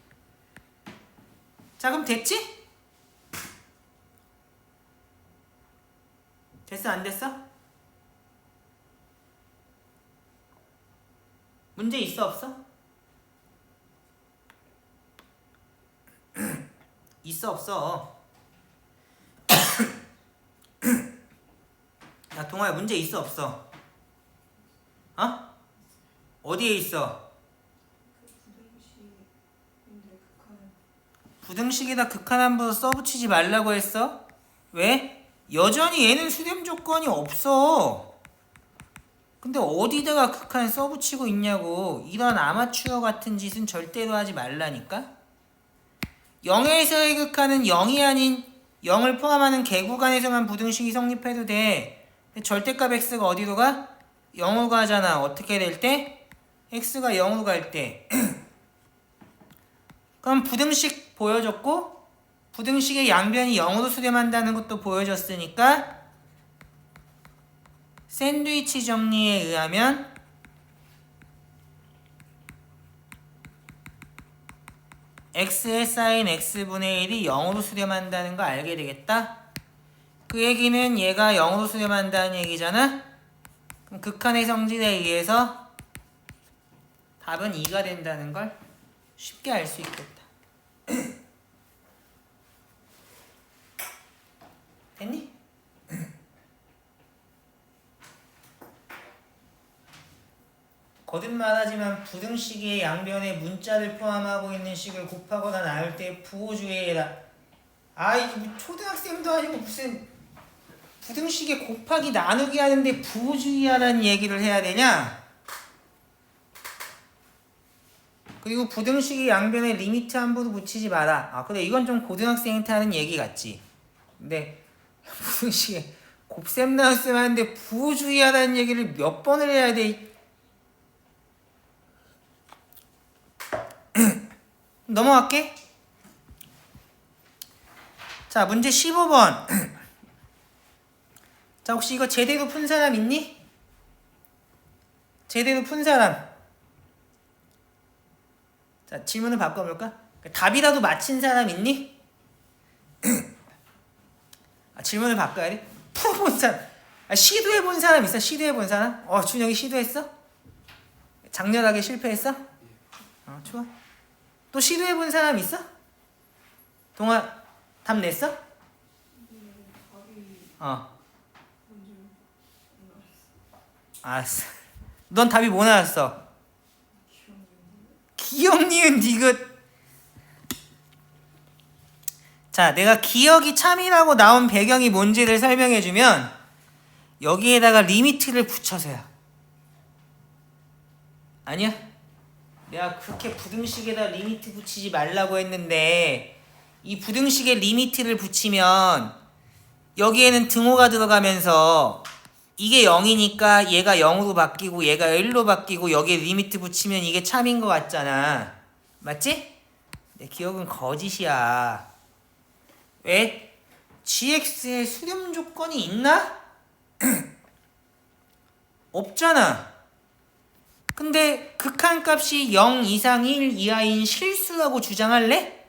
자, 그럼 됐지? 됐어, 안 됐어? 문제 있어, 없어? 있어, 없어? 야, 동아야, 문제 있어, 없어? 어? 어디에 있어? 부등식에다 극한함부터 써붙이지 말라고 했어? 왜? 여전히 얘는 수렴 조건이 없어. 근데 어디다가 극한 써붙이고 있냐고. 이런 아마추어 같은 짓은 절대로 하지 말라니까. 0에서의 극한은 0이 아닌 0을 포함하는 개구간에서만 부등식이 성립해도 돼. 근데 절대값 x가 어디로 가? 0으로 가잖아. 어떻게 될 때? x가 0으로 갈 때. 그럼 부등식 보여줬고 부등식의 양변이 0으로 수렴한다는 것도 보여줬으니까 샌드위치 정리에 의하면 x의 사인 x분의 1이 0으로 수렴한다는 거 알게 되겠다. 그 얘기는 얘가 0으로 수렴한다는 얘기잖아. 그럼 극한의 성질에 의해서 답은 2가 된다는 걸 쉽게 알 수 있겠다. 됐니? 거듭말하지만 부등식의 양변에 문자를 포함하고 있는 식을 곱하거나 나눌 때 부호주의해라. 아, 이게 뭐 초등학생도 아니고 무슨 부등식에 곱하기 나누기 하는데 부호주의하라는 얘기를 해야 되냐? 그리고 부등식의 양변에 리미트 함부로 붙이지 마라. 아, 그래, 이건 좀 고등학생한테 하는 얘기 같지. 근데 부등식에 곱셈 나눗셈 하는데 부호주의하라는 얘기를 몇 번을 해야 돼? 넘어갈게. 자, 문제 15번. 자, 혹시 이거 제대로 푼 사람 있니? 제대로 푼 사람. 자, 질문을 바꿔볼까? 답이라도 맞힌 사람 있니? 아, 질문을 바꿔야 돼? 풀어본 사람. 아, 시도해본 사람 있어? 시도해본 사람? 준혁이 시도했어? 장렬하게 실패했어? 좋아. 또 시도해본 사람 있어? 동아, 답 냈어? 알았어. 넌 답이 뭐 나왔어? 기억, 니은, 디귿. 자, 내가 기억이 참이라고 나온 배경이 뭔지를 설명해주면 여기에다가 리미트를 붙여서야. 아니야? 내가 그렇게 부등식에다 리미트 붙이지 말라고 했는데 이 부등식에 리미트를 붙이면 여기에는 등호가 들어가면서 이게 0이니까 얘가 0으로 바뀌고 얘가 1로 바뀌고 여기에 리미트 붙이면 이게 참인 것 같잖아. 맞지? 내 기억은 거짓이야. 왜? gx에 수렴 조건이 있나? 없잖아. 근데 극한값이 0 이상 1 이하인 실수라고 주장할래?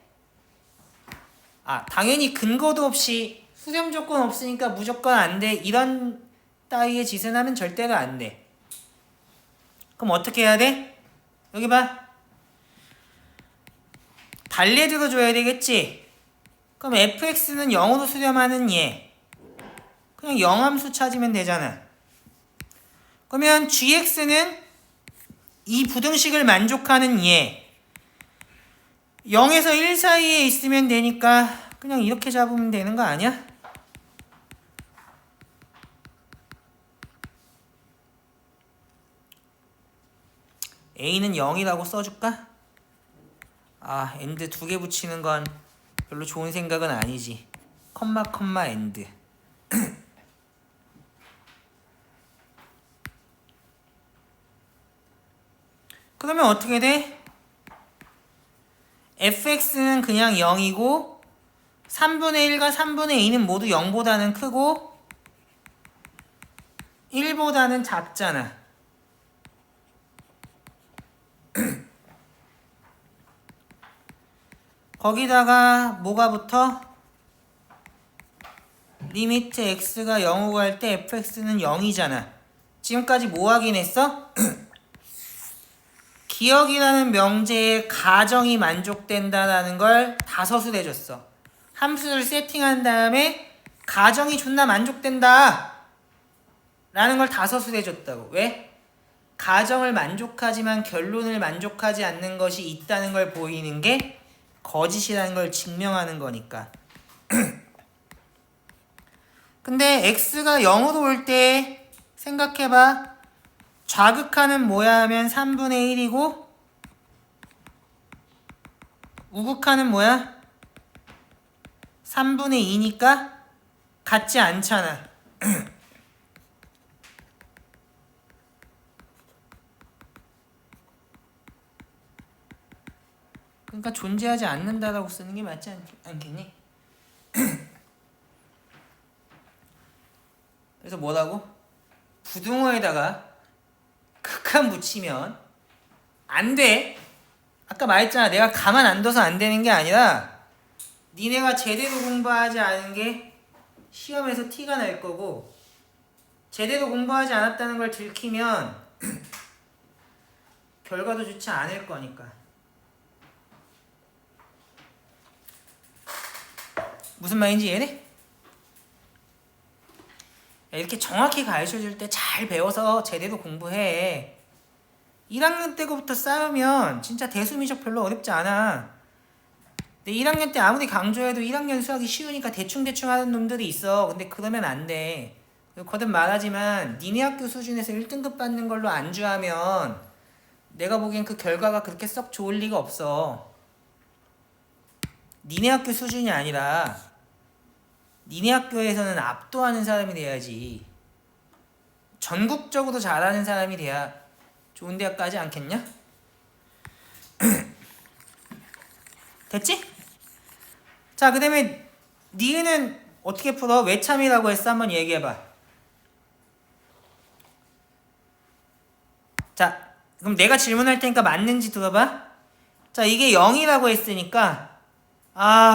아, 당연히 근거도 없이 수렴 조건 없으니까 무조건 안 돼. 이런 따위의 짓은 하면 절대로 안 돼. 그럼 어떻게 해야 돼? 여기 봐. 달래 들어줘야 되겠지? 그럼 fx는 0으로 수렴하는 얘. 그냥 0함수 찾으면 되잖아. 그러면 gx는 이 부등식을 만족하는 얘. 0에서 1 사이에 있으면 되니까 그냥 이렇게 잡으면 되는 거 아니야? a는 0이라고 써줄까? 아, 엔드 2개 붙이는 건 별로 좋은 생각은 아니지. 컴마 컴마 엔드. 그러면 어떻게 돼? fx는 그냥 0이고 3분의 1과 3분의 2는 모두 0보다는 크고 1보다는 작잖아. 거기다가 뭐가 붙어? 리미트 x가 0으로 갈 때 fx는 0이잖아. 지금까지 뭐 확인했어? 기억이라는 명제의 가정이 만족된다라는 걸 다 서술해줬어. 함수를 세팅한 다음에 가정이 존나 만족된다 라는 걸 다 서술해줬다고. 왜? 가정을 만족하지만 결론을 만족하지 않는 것이 있다는 걸 보이는 게 거짓이라는 걸 증명하는 거니까. 근데 x가 0으로 올 때 생각해봐. 좌극하는 뭐야 하면 3분의 1이고 우극하는 뭐야? 3분의 2니까 같지 않잖아. 그러니까 존재하지 않는다라고 쓰는 게 맞지 않겠니? 그래서 뭐라고? 부등호에다가 극한 붙이면 안 돼. 아까 말했잖아. 내가 가만 안 둬서 안 되는 게 아니라 니네가 제대로 공부하지 않은 게 시험에서 티가 날 거고, 제대로 공부하지 않았다는 걸 들키면 결과도 좋지 않을 거니까. 무슨 말인지 이해해? 이렇게 정확히 가르쳐줄 때 잘 배워서 제대로 공부해. 1학년 때부터 싸우면 진짜 대수미적 별로 어렵지 않아. 근데 1학년 때 아무리 강조해도 1학년 수학이 쉬우니까 대충대충 하는 놈들이 있어. 근데 그러면 안 돼. 거듭 말하지만 니네 학교 수준에서 1등급 받는 걸로 안주하면 내가 보기엔 그 결과가 그렇게 썩 좋을 리가 없어. 니네 학교 수준이 아니라 니네 학교에서는 압도하는 사람이 돼야지. 전국적으로 잘하는 사람이 돼야 좋은 대학 가지 않겠냐? 됐지? 자, 그 다음에 니은은 어떻게 풀어? 왜 참이라고 했어? 한번 얘기해봐. 자, 그럼 내가 질문할 테니까 맞는지 들어봐. 자, 이게 0이라고 했으니까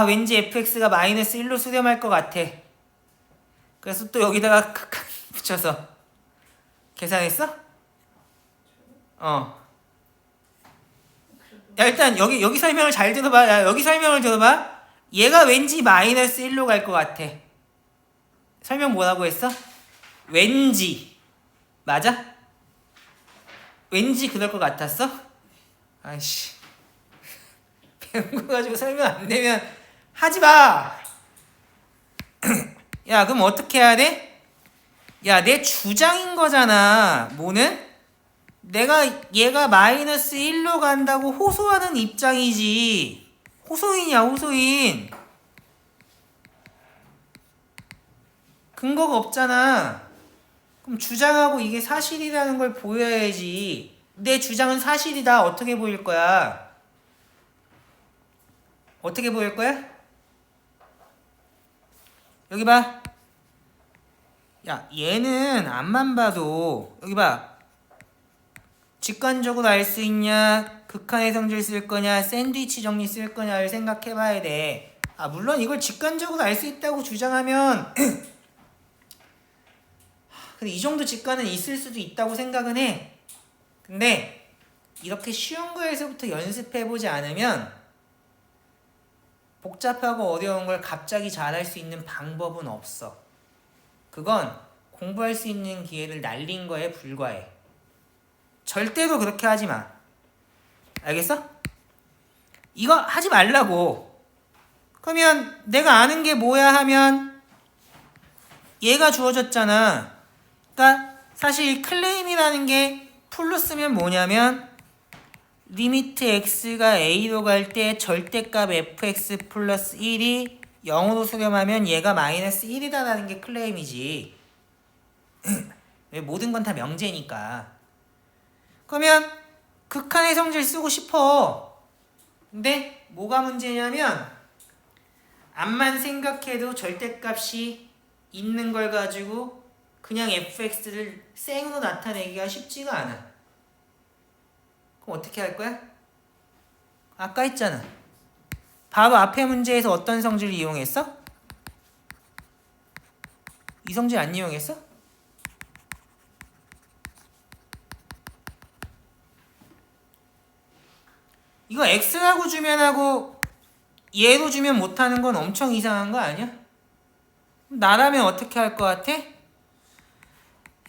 왠지 fx가 마이너스 1로 수렴할 것 같아. 그래서 또 여기다가 극한 붙여서 계산했어? 야, 일단 여기 설명을 잘 들어봐. 야, 여기 설명을 들어봐. 얘가 왠지 마이너스 1로 갈 것 같아. 설명 뭐라고 했어? 왠지. 맞아? 왠지 그럴 것 같았어? 아이씨. 배운 거 가지고 설명 안 되면 하지 마! 야, 그럼 어떻게 해야 돼? 야, 내 주장인 거잖아. 뭐는? 내가 얘가 마이너스 1로 간다고 호소하는 입장이지. 호소인이야, 호소인. 근거가 없잖아. 그럼 주장하고 이게 사실이라는 걸 보여야지. 내 주장은 사실이다. 어떻게 보일 거야? 어떻게 보일 거야? 여기 봐. 야, 얘는 앞만 봐도 여기 봐. 직관적으로 알 수 있냐? 극한의 성질 쓸 거냐? 샌드위치 정리 쓸 거냐를 생각해 봐야 돼. 물론 이걸 직관적으로 알 수 있다고 주장하면 근데 이 정도 직관은 있을 수도 있다고 생각은 해. 근데 이렇게 쉬운 거에서부터 연습해보지 않으면 복잡하고 어려운 걸 갑자기 잘할 수 있는 방법은 없어. 그건 공부할 수 있는 기회를 날린 거에 불과해. 절대로 그렇게 하지 마. 알겠어? 이거 하지 말라고. 그러면 내가 아는 게 뭐야 하면 얘가 주어졌잖아. 그러니까 사실 클레임이라는 게 풀로 쓰면 뭐냐면 리미트 x가 a로 갈 때 절대값 fx 플러스 1이 0으로 수렴하면 얘가 마이너스 1이다라는 게 클레임이지. 왜 모든 건 다 명제니까. 그러면 극한의 성질 쓰고 싶어. 근데 뭐가 문제냐면 암만 생각해도 절대값이 있는 걸 가지고 그냥 fx를 생으로 나타내기가 쉽지가 않아. 그럼 어떻게 할 거야? 아까 했잖아. 바로 앞에 문제에서 어떤 성질을 이용했어? 이 성질 안 이용했어? 이거 x라고 주면 하고 얘로 주면 못하는 건 엄청 이상한 거 아니야? 나라면 어떻게 할 것 같아?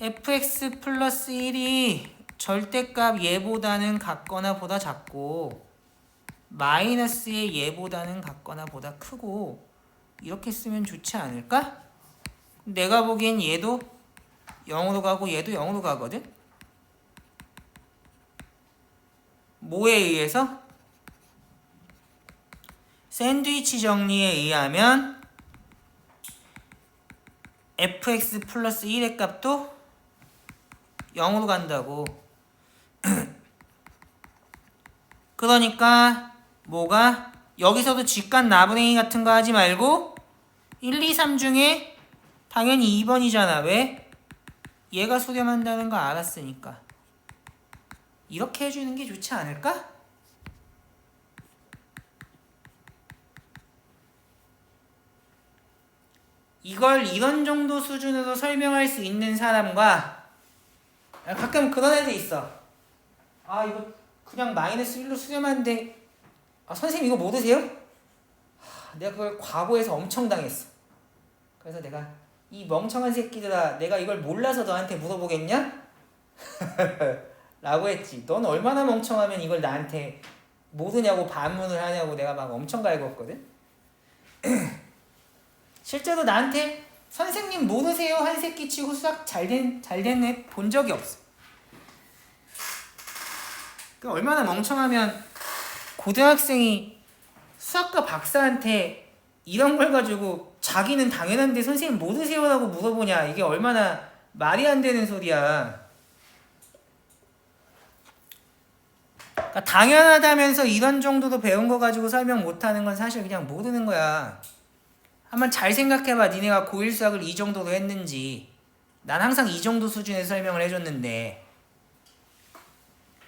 fx 플러스 1이 절대값 얘보다는 같거나 보다 작고 마이너스의 얘보다는 같거나 보다 크고 이렇게 쓰면 좋지 않을까? 내가 보기엔 얘도 0으로 가고 얘도 0으로 가거든? 뭐에 의해서? 샌드위치 정리에 의하면 fx 플러스 1의 값도 0으로 간다고. 그러니까 뭐가? 여기서도 직간 나부랭이 같은 거 하지 말고 1, 2, 3 중에 당연히 2번이잖아. 왜? 얘가 수렴한다는 거 알았으니까. 이렇게 해주는 게 좋지 않을까? 이걸 이런 정도 수준으로 설명할 수 있는 사람과 가끔 그런 애들 있어. 아 이거 그냥 마이너스 1로 수렴하는데 선생님 이거 모르세요? 내가 그걸 과거에서 엄청 당했어. 그래서 내가 이 멍청한 새끼들아 내가 이걸 몰라서 너한테 물어보겠냐? 라고 했지. 넌 얼마나 멍청하면 이걸 나한테 모르냐고 반문을 하냐고 내가 막 엄청 갈궜거든. 실제로 나한테 선생님 모르세요 한 새끼 치고 수학 잘된 애 본 적이 없어. 그 얼마나 멍청하면 고등학생이 수학과 박사한테 이런 걸 가지고 자기는 당연한데 선생님 모르세요라고 물어보냐. 이게 얼마나 말이 안 되는 소리야. 그러니까 당연하다면서 이런 정도도 배운 거 가지고 설명 못하는 건 사실 그냥 모르는 거야. 한번 잘 생각해봐. 니네가 고1 수학을 이 정도로 했는지. 난 항상 이 정도 수준의 설명을 해줬는데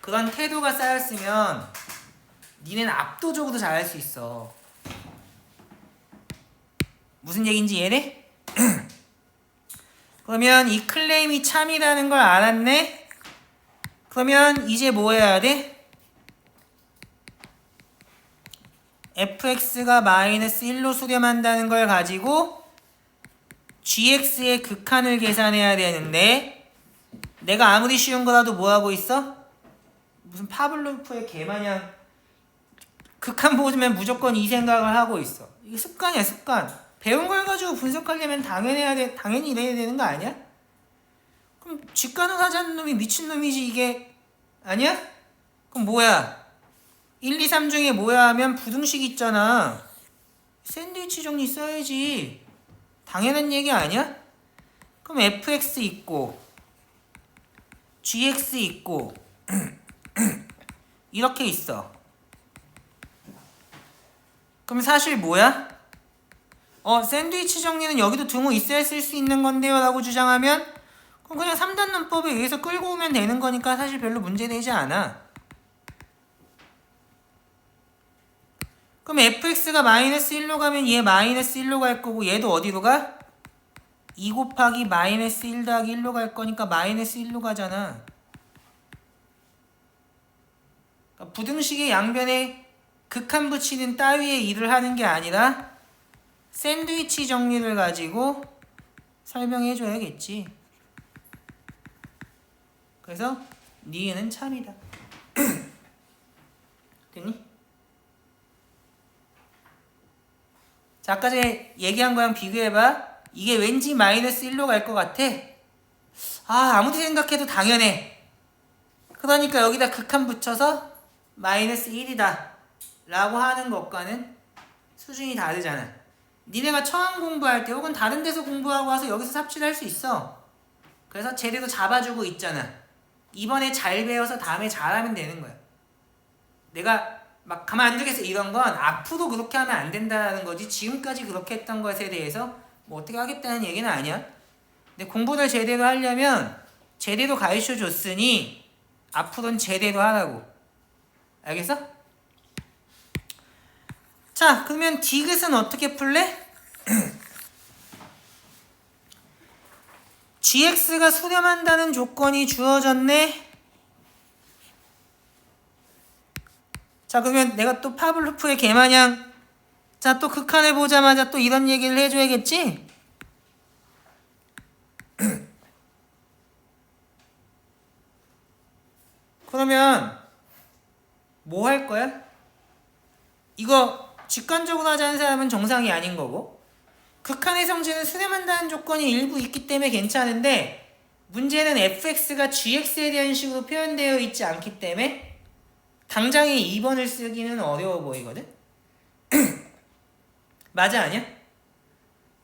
그런 태도가 쌓였으면 니네는 압도적으로 잘할 수 있어. 무슨 얘기인지 이해돼? 그러면 이 클레임이 참이라는 걸 알았네? 그러면 이제 뭐 해야 돼? fx가 마이너스 1로 수렴한다는 걸 가지고 gx의 극한을 계산해야 되는데 내가 아무리 쉬운 거라도 뭐 하고 있어? 무슨 파블로프의 개마냥 극한 보면 무조건 이 생각을 하고 있어. 이게 습관이야, 습관. 배운 걸 가지고 분석하려면 당연히 이래야 되는 거 아니야? 그럼 직관을 하자는 놈이 미친놈이지 이게 아니야? 그럼 뭐야? 1, 2, 3 중에 뭐야 하면 부등식 있잖아. 샌드위치 정리 써야지. 당연한 얘기 아니야? 그럼 fx 있고 gx 있고 이렇게 있어. 그럼 사실 뭐야? 샌드위치 정리는 여기도 등호 있어야 쓸 수 있는 건데요 라고 주장하면 그럼 그냥 3단론법에 의해서 끌고 오면 되는 거니까 사실 별로 문제되지 않아. 그럼 fx가 마이너스 1로 가면 얘 마이너스 1로 갈 거고 얘도 어디로 가? 2 곱하기 마이너스 1 더하기 1로 갈 거니까 마이너스 1로 가잖아. 그러니까 부등식의 양변에 극한 붙이는 따위의 일을 하는 게 아니라 샌드위치 정리를 가지고 설명해 줘야겠지. 그래서 니은은 참이다. 됐니? 자, 아까 전에 얘기한 거랑 비교해봐. 이게 왠지 마이너스 1로 갈 것 같아. 아무리 생각해도 당연해. 그러니까 여기다 극한 붙여서 마이너스 1이다 라고 하는 것과는 수준이 다르잖아. 니네가 처음 공부할 때 혹은 다른 데서 공부하고 와서 여기서 삽질할 수 있어. 그래서 제대로 잡아주고 있잖아. 이번에 잘 배워서 다음에 잘하면 되는 거야. 내가 막 가만 안 두겠어 이런 건 앞으로 그렇게 하면 안 된다는 거지 지금까지 그렇게 했던 것에 대해서 뭐 어떻게 하겠다는 얘기는 아니야. 근데 공부를 제대로 하려면 제대로 가르쳐 줬으니 앞으로는 제대로 하라고. 알겠어? 자, 그러면 디귿은 어떻게 풀래? gx가 수렴한다는 조건이 주어졌네. 자, 그러면 내가 또 파블로프의 개마냥 자, 또 극한을 보자마자 또 이런 얘기를 해줘야겠지? 그러면 뭐 할 거야? 이거 직관적으로 하자는 사람은 정상이 아닌 거고 극한의 성질은 수렴한다는 조건이 일부 있기 때문에 괜찮은데 문제는 fx가 gx에 대한 식으로 표현되어 있지 않기 때문에 당장에 2번을 쓰기는 어려워 보이거든? 맞아 아니야?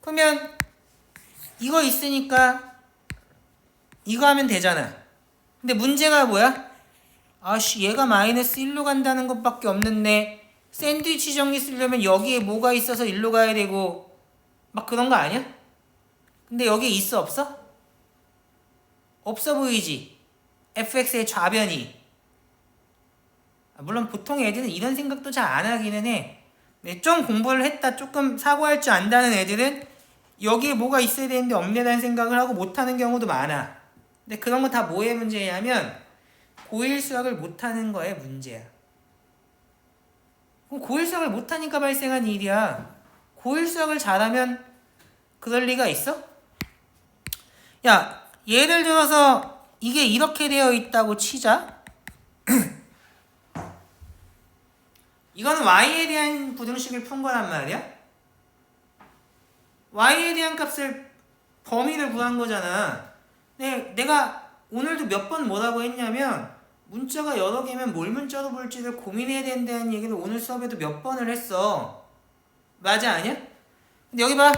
그러면 이거 있으니까 이거 하면 되잖아. 근데 문제가 뭐야? 아씨 얘가 마이너스 1로 간다는 것밖에 없는데 샌드위치 정리 쓰려면 여기에 뭐가 있어서 1로 가야 되고 막 그런 거 아니야? 근데 여기에 있어 없어? 없어 보이지? fx의 좌변이. 물론 보통 애들은 이런 생각도 잘 안 하기는 해. 근데 좀 공부를 했다 조금 사고할 줄 안다는 애들은 여기에 뭐가 있어야 되는데 없네라는 생각을 하고 못하는 경우도 많아. 근데 그런 거 다 뭐의 문제냐면 고1 수학을 못하는 거의 문제야. 그럼 고1 수학을 못하니까 발생한 일이야. 고1 수학을 잘하면 그럴 리가 있어? 야, 예를 들어서 이게 이렇게 되어 있다고 치자. 이거는 y에 대한 부등식을 푼 거란 말이야. y에 대한 값을 범위를 구한 거잖아. 내가 오늘도 몇 번 뭐라고 했냐면 문자가 여러 개면 뭘 문자로 볼지를 고민해야 된다는 얘기를 오늘 수업에도 몇 번을 했어. 맞아 아니야? 근데 여기 봐.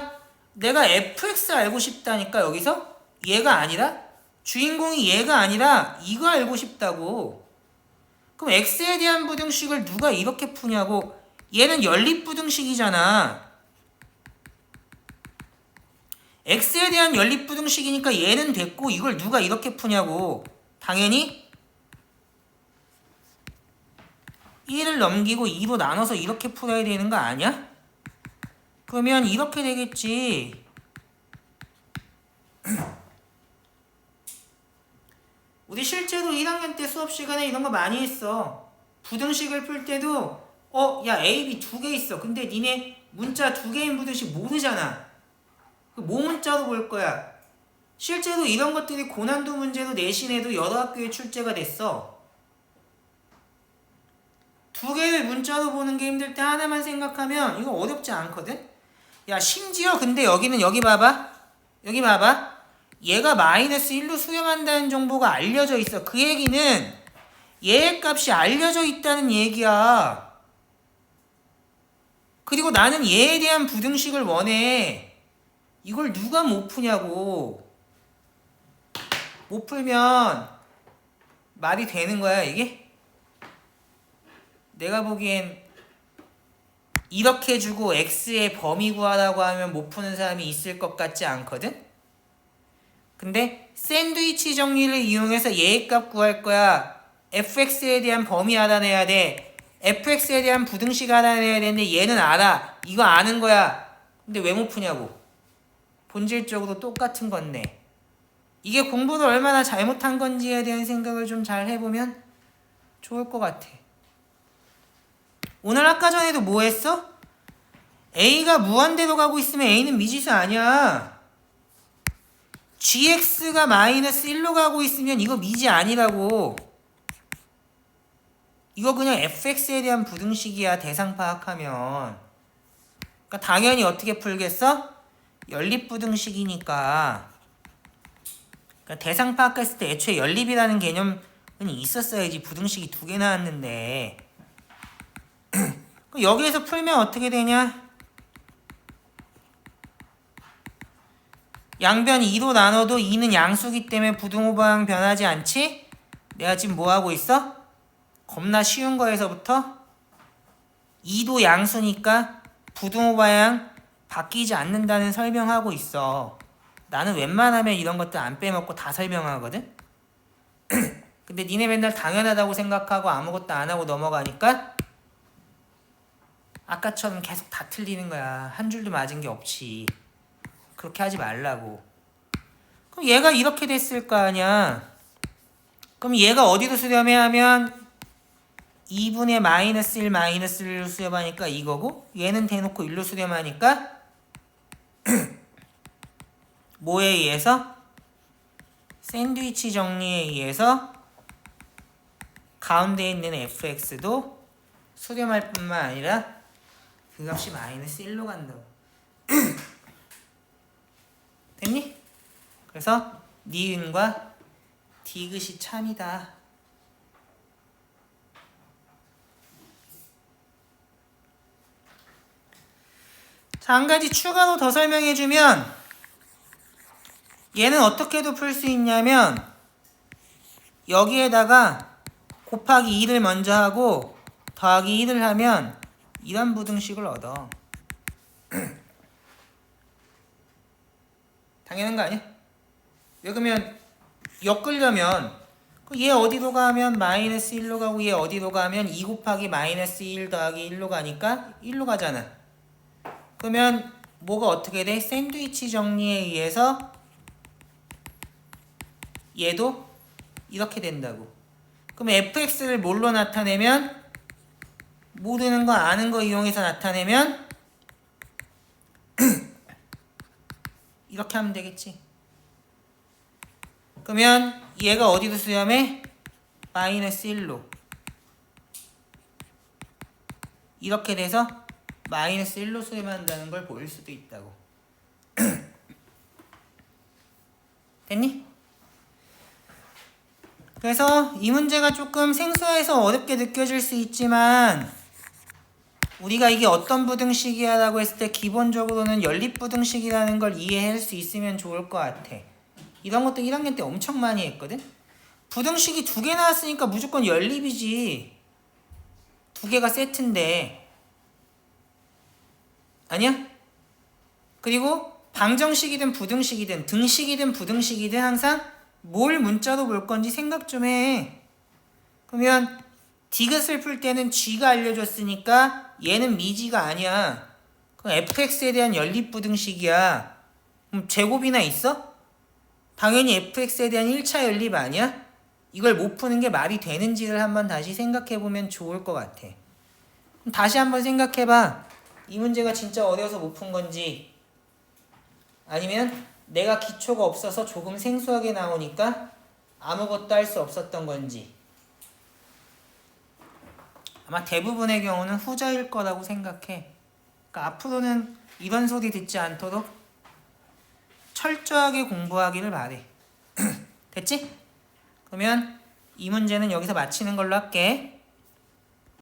내가 fx 알고 싶다니까 여기서 얘가 아니라 주인공이 얘가 아니라 이거 알고 싶다고. 그럼 x에 대한 부등식을 누가 이렇게 푸냐고. 얘는 연립부등식이잖아. x에 대한 연립부등식이니까 얘는 됐고 이걸 누가 이렇게 푸냐고. 당연히 1을 넘기고 2로 나눠서 이렇게 풀어야 되는 거 아니야? 그러면 이렇게 되겠지. 우리 실제로 1학년 때 수업 시간에 이런 거 많이 했어. 부등식을 풀 때도 야 A, B 두 개 있어. 근데 니네 문자 두 개인 부등식 모르잖아. 뭐 문자로 볼 거야? 실제로 이런 것들이 고난도 문제로 내신에도 여러 학교에 출제가 됐어. 두 개를 문자로 보는 게 힘들 때 하나만 생각하면 이거 어렵지 않거든? 야 심지어 근데 여기는 여기 봐봐. 여기 봐봐. 얘가 마이너스 1로 수렴한다는 정보가 알려져 있어. 그 얘기는 얘의 값이 알려져 있다는 얘기야. 그리고 나는 얘에 대한 부등식을 원해. 이걸 누가 못 푸냐고. 못 풀면 말이 되는 거야 이게? 내가 보기엔 이렇게 주고 x의 범위 구하라고 하면 못 푸는 사람이 있을 것 같지 않거든? 근데 샌드위치 정리를 이용해서 얘의 값 구할 거야. fx에 대한 범위 알아내야 돼. fx에 대한 부등식 알아내야 되는데 얘는 알아. 이거 아는 거야. 근데 왜 못 푸냐고. 본질적으로 똑같은 건데. 이게 공부를 얼마나 잘못한 건지에 대한 생각을 좀 잘 해보면 좋을 것 같아. 오늘 아까 전에도 뭐 했어? A가 무한대로 가고 있으면 A는 미지수 아니야. GX가 마이너스 1로 가고 있으면 이거 미지 아니라고. 이거 그냥 fx에 대한 부등식이야. 대상 파악하면. 그러니까 당연히 어떻게 풀겠어? 연립부등식이니까. 그러니까 대상 파악했을 때 애초에 연립이라는 개념은 있었어야지. 부등식이 두 개 나왔는데. 여기에서 풀면 어떻게 되냐? 양변 2로 나눠도 2는 양수기 때문에 부등호방 변하지 않지? 내가 지금 뭐 하고 있어? 겁나 쉬운 거에서부터 2도 양수니까 부등호방향 바뀌지 않는다는 설명하고 있어. 나는 웬만하면 이런 것들 안 빼먹고 다 설명하거든? 근데 니네 맨날 당연하다고 생각하고 아무것도 안 하고 넘어가니까 아까처럼 계속 다 틀리는 거야. 한 줄도 맞은 게 없지. 그렇게 하지 말라고. 그럼 얘가 이렇게 됐을 거 아니야. 그럼 얘가 어디로 수렴해 하면 2분의 마이너스 1 마이너스 1로 수렴하니까 이거고 얘는 대놓고 1로 수렴하니까 뭐에 의해서? 샌드위치 정리에 의해서 가운데 있는 fx도 수렴할 뿐만 아니라 그 값이 마이너스 1로 간다고. 됐니? 그래서 니은과 디귿이 참이다. 자, 한 가지 추가로 더 설명해주면 얘는 어떻게도 풀 수 있냐면 여기에다가 곱하기 2를 먼저 하고 더하기 1을 하면 이런 부등식을 얻어. 당연한 거 아니야? 왜 그러면 엮으려면 얘 어디로 가면 마이너스 1로 가고 얘 어디로 가면 2 곱하기 마이너스 1 더하기 1로 가니까 1로 가잖아. 그러면 뭐가 어떻게 돼? 샌드위치 정리에 의해서 얘도 이렇게 된다고. 그럼 fx를 뭘로 나타내면 모르는 거 아는 거 이용해서 나타내면 이렇게 하면 되겠지. 그러면 얘가 어디로 수렴해? 마이너스 1로. 이렇게 돼서 마이너스 1로 수렴한다는 걸 보일 수도 있다고. 됐니? 그래서 이 문제가 조금 생소해서 어렵게 느껴질 수 있지만 우리가 이게 어떤 부등식이야 라고 했을 때 기본적으로는 연립부등식이라는 걸 이해할 수 있으면 좋을 것 같아. 이런 것도 1학년 때 엄청 많이 했거든. 부등식이 2개 나왔으니까 무조건 연립이지. 2개가 세트인데 아니야? 그리고 방정식이든 부등식이든 등식이든 부등식이든 항상 뭘 문자로 볼 건지 생각 좀 해. 그러면 디귿을 풀 때는 g가 알려줬으니까 얘는 미지가 아니야. 그럼 fx에 대한 연립부등식이야. 그럼 제곱이나 있어? 당연히 fx에 대한 1차 연립 아니야? 이걸 못 푸는 게 말이 되는지를 한번 다시 생각해보면 좋을 것 같아. 그럼 다시 한번 생각해봐. 이 문제가 진짜 어려워서 못 푼 건지 아니면 내가 기초가 없어서 조금 생소하게 나오니까 아무것도 할 수 없었던 건지. 아마 대부분의 경우는 후자일 거라고 생각해. 그러니까 앞으로는 이런 소리 듣지 않도록 철저하게 공부하기를 바래. 됐지? 그러면 이 문제는 여기서 마치는 걸로 할게.